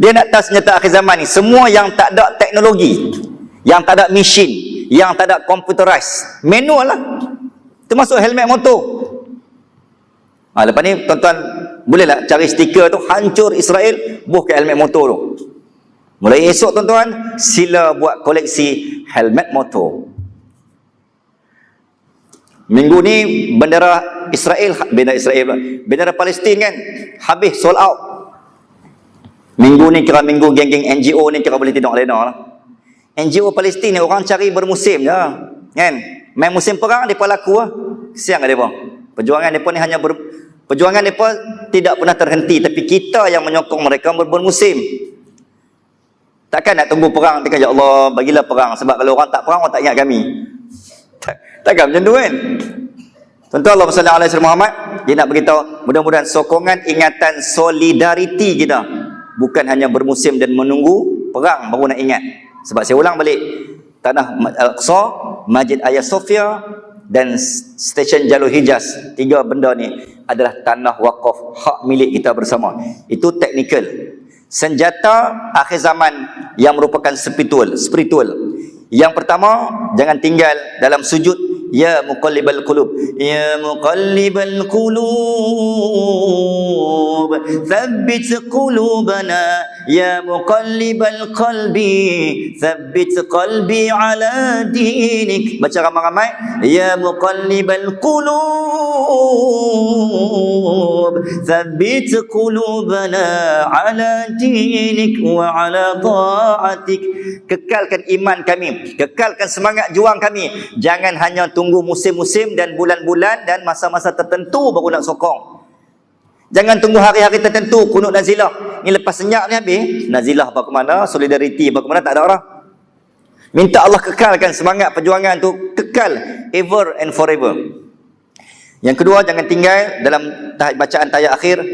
Dia nak tahu senjata akhir zaman ni, semua yang tak ada teknologi, yang tak ada mesin, yang tak ada computerized, manual lah. Termasuk helmet motor. Lepas ni tuan-tuan bolehlah cari stiker tu, hancur Israel, buh ke helmet motor tu. Mulai esok tuan-tuan, sila buat koleksi helmet motor. Minggu ni bendera Palestin kan habis, sold out. Minggu ni kira minggu geng-geng NGO ni kira boleh tidur lena lah. NGO Palestin ni orang cari bermusim je kan. Main musim perang depa laku lah. Kesian kat depa. Perjuangan depa ni perjuangan depa tidak pernah terhenti, tapi kita yang menyokong mereka bermusim. Takkan nak tunggu perang tekan, ya Allah bagilah perang, sebab kalau orang tak perang orang tak ingat kami. Takkan macam tu kan. Tuan-tuan, Allahumma salli ala sayyidina Muhammad. Dia nak beritahu, mudah-mudahan sokongan, ingatan, solidariti kita bukan hanya bermusim dan menunggu perang baru nak ingat. Sebab saya ulang balik, Tanah Al-Aqsa, Masjid Hagia Sophia dan stesen Jalur Hijaz, tiga benda ni adalah tanah wakaf, hak milik kita bersama. Itu teknikal. Senjata akhir zaman yang merupakan spiritual. Yang pertama, jangan tinggal dalam sujud. Ya muqallibal qulub, ya muqallibal qulub, thabbit qulubana, ya muqallibal qalbi, thabbit qalbi ala dinik. Baca ramai-ramai, ya muqallibal qulub, thabbit qulubana ala dinik wa ala ta'atik. Kekalkan iman kami, kekalkan semangat juang kami. Jangan hanya tunggu musim-musim dan bulan-bulan dan masa-masa tertentu baru nak sokong. Jangan tunggu hari-hari tertentu kunut nazilah. Ni lepas senyap ni habis, nazilah apa ke mana, solidariti apa ke mana, tak ada orang. Minta Allah kekalkan semangat perjuangan tu, kekal ever and forever. Yang kedua, jangan tinggal dalam bacaan tayat akhir.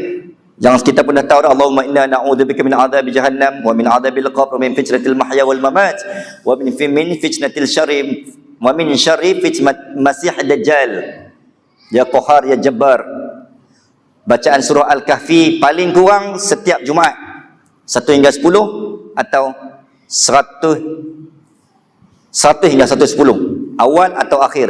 Jangan kita pun dah tahu dah, Allahumma inna na'udzubika min adzabi jahannam wa min adzabil qabr wa min fitnatil mahya wal mamat wa min fitnatil syarri wa min syarri fitnat masih dajjal. Ya Qahar, ya Jabbar. Bacaan surah Al-Kahfi paling kurang setiap Jumaat 1 hingga 10 atau 100 hingga 110, awal atau akhir.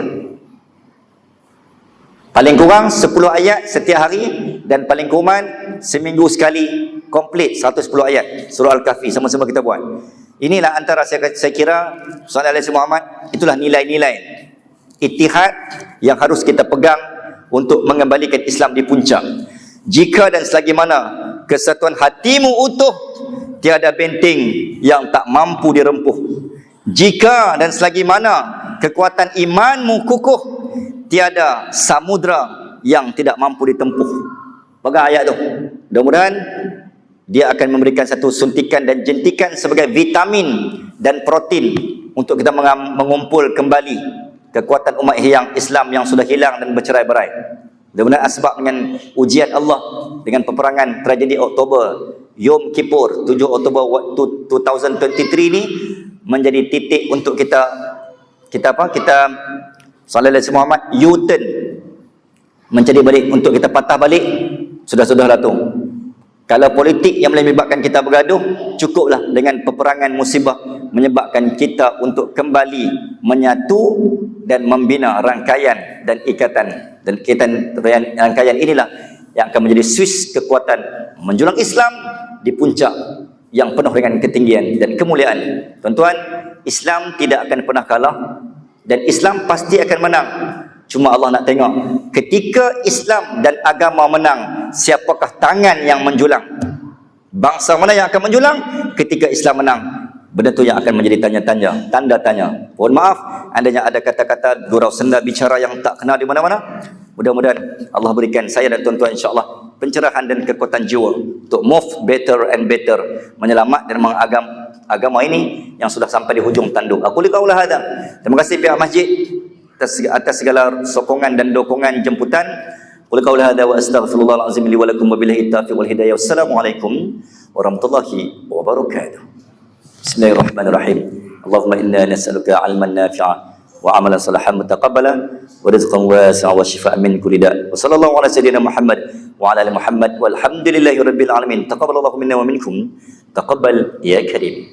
Paling kurang 10 ayat setiap hari, dan paling kurang seminggu sekali komplit 110 ayat surah Al-Kahfi. Sama-sama kita buat. Inilah antara saya kira sallallahu alaihi Muhammad, itulah nilai-nilai ittihad yang harus kita pegang untuk mengembalikan Islam di puncak. Jika dan selagi mana kesatuan hatimu utuh, tiada benteng yang tak mampu dirempuh. Jika dan selagi mana kekuatan imanmu kukuh, tiada samudra yang tidak mampu ditempuh. Bagai ayat tu. Mudah-mudahan dia akan memberikan satu suntikan dan jentikan sebagai vitamin dan protein untuk kita mengumpul kembali kekuatan umat yang Islam yang sudah hilang dan bercerai-berai. Mudah-mudahan asbab dengan ujian Allah, dengan peperangan tragedi Oktober, Yom Kippur 7 Oktober 2023 ni menjadi titik untuk kita sallallahu alaihi Muhammad U-turn, menjadi balik untuk kita patah balik. Sudah-sudahlah tu. Kalau politik yang menyebabkan kita bergaduh, cukuplah dengan peperangan musibah menyebabkan kita untuk kembali menyatu dan membina rangkaian dan ikatan. Dan ikatan rangkaian inilah yang akan menjadi Swiss kekuatan menjulang Islam di puncak yang penuh dengan ketinggian dan kemuliaan. Tuan-tuan, Islam tidak akan pernah kalah dan Islam pasti akan menang. Cuma Allah nak tengok ketika Islam dan agama menang, siapakah tangan yang menjulang? Bangsa mana yang akan menjulang ketika Islam menang? Benda tu yang akan menjadi tanda tanya. Mohon maaf andainya ada kata-kata gurau senda bicara yang tak kena di mana-mana. Mudah-mudahan Allah berikan saya dan tuan-tuan insya-Allah pencerahan dan kekuatan jiwa untuk move better and better, menyelamat dan mengagam agama ini yang sudah sampai di hujung tanduk. Aku liqaul hadza. Terima kasih pihak masjid atas segala sokongan dan dukungan jemputan. Qul qawla hadza wa astaghfirullahal azim li wa lakum wa billahi taufiq wal hidayah. Wassalamualaikum warahmatullahi wabarakatuh. Bismillahirrahmanirrahim. Allahumma inna nas'aluka 'ilman nafi'a wa 'amalan salihan mutaqabbala wa rizqan wasi'a wa shifaa'an min kulli da'. Wa sallallahu ala sayyidina Muhammad wa ala ali Muhammad walhamdulillahi rabbil alamin. Taqabbalallahu minna wa minkum. Taqabbal ya karim.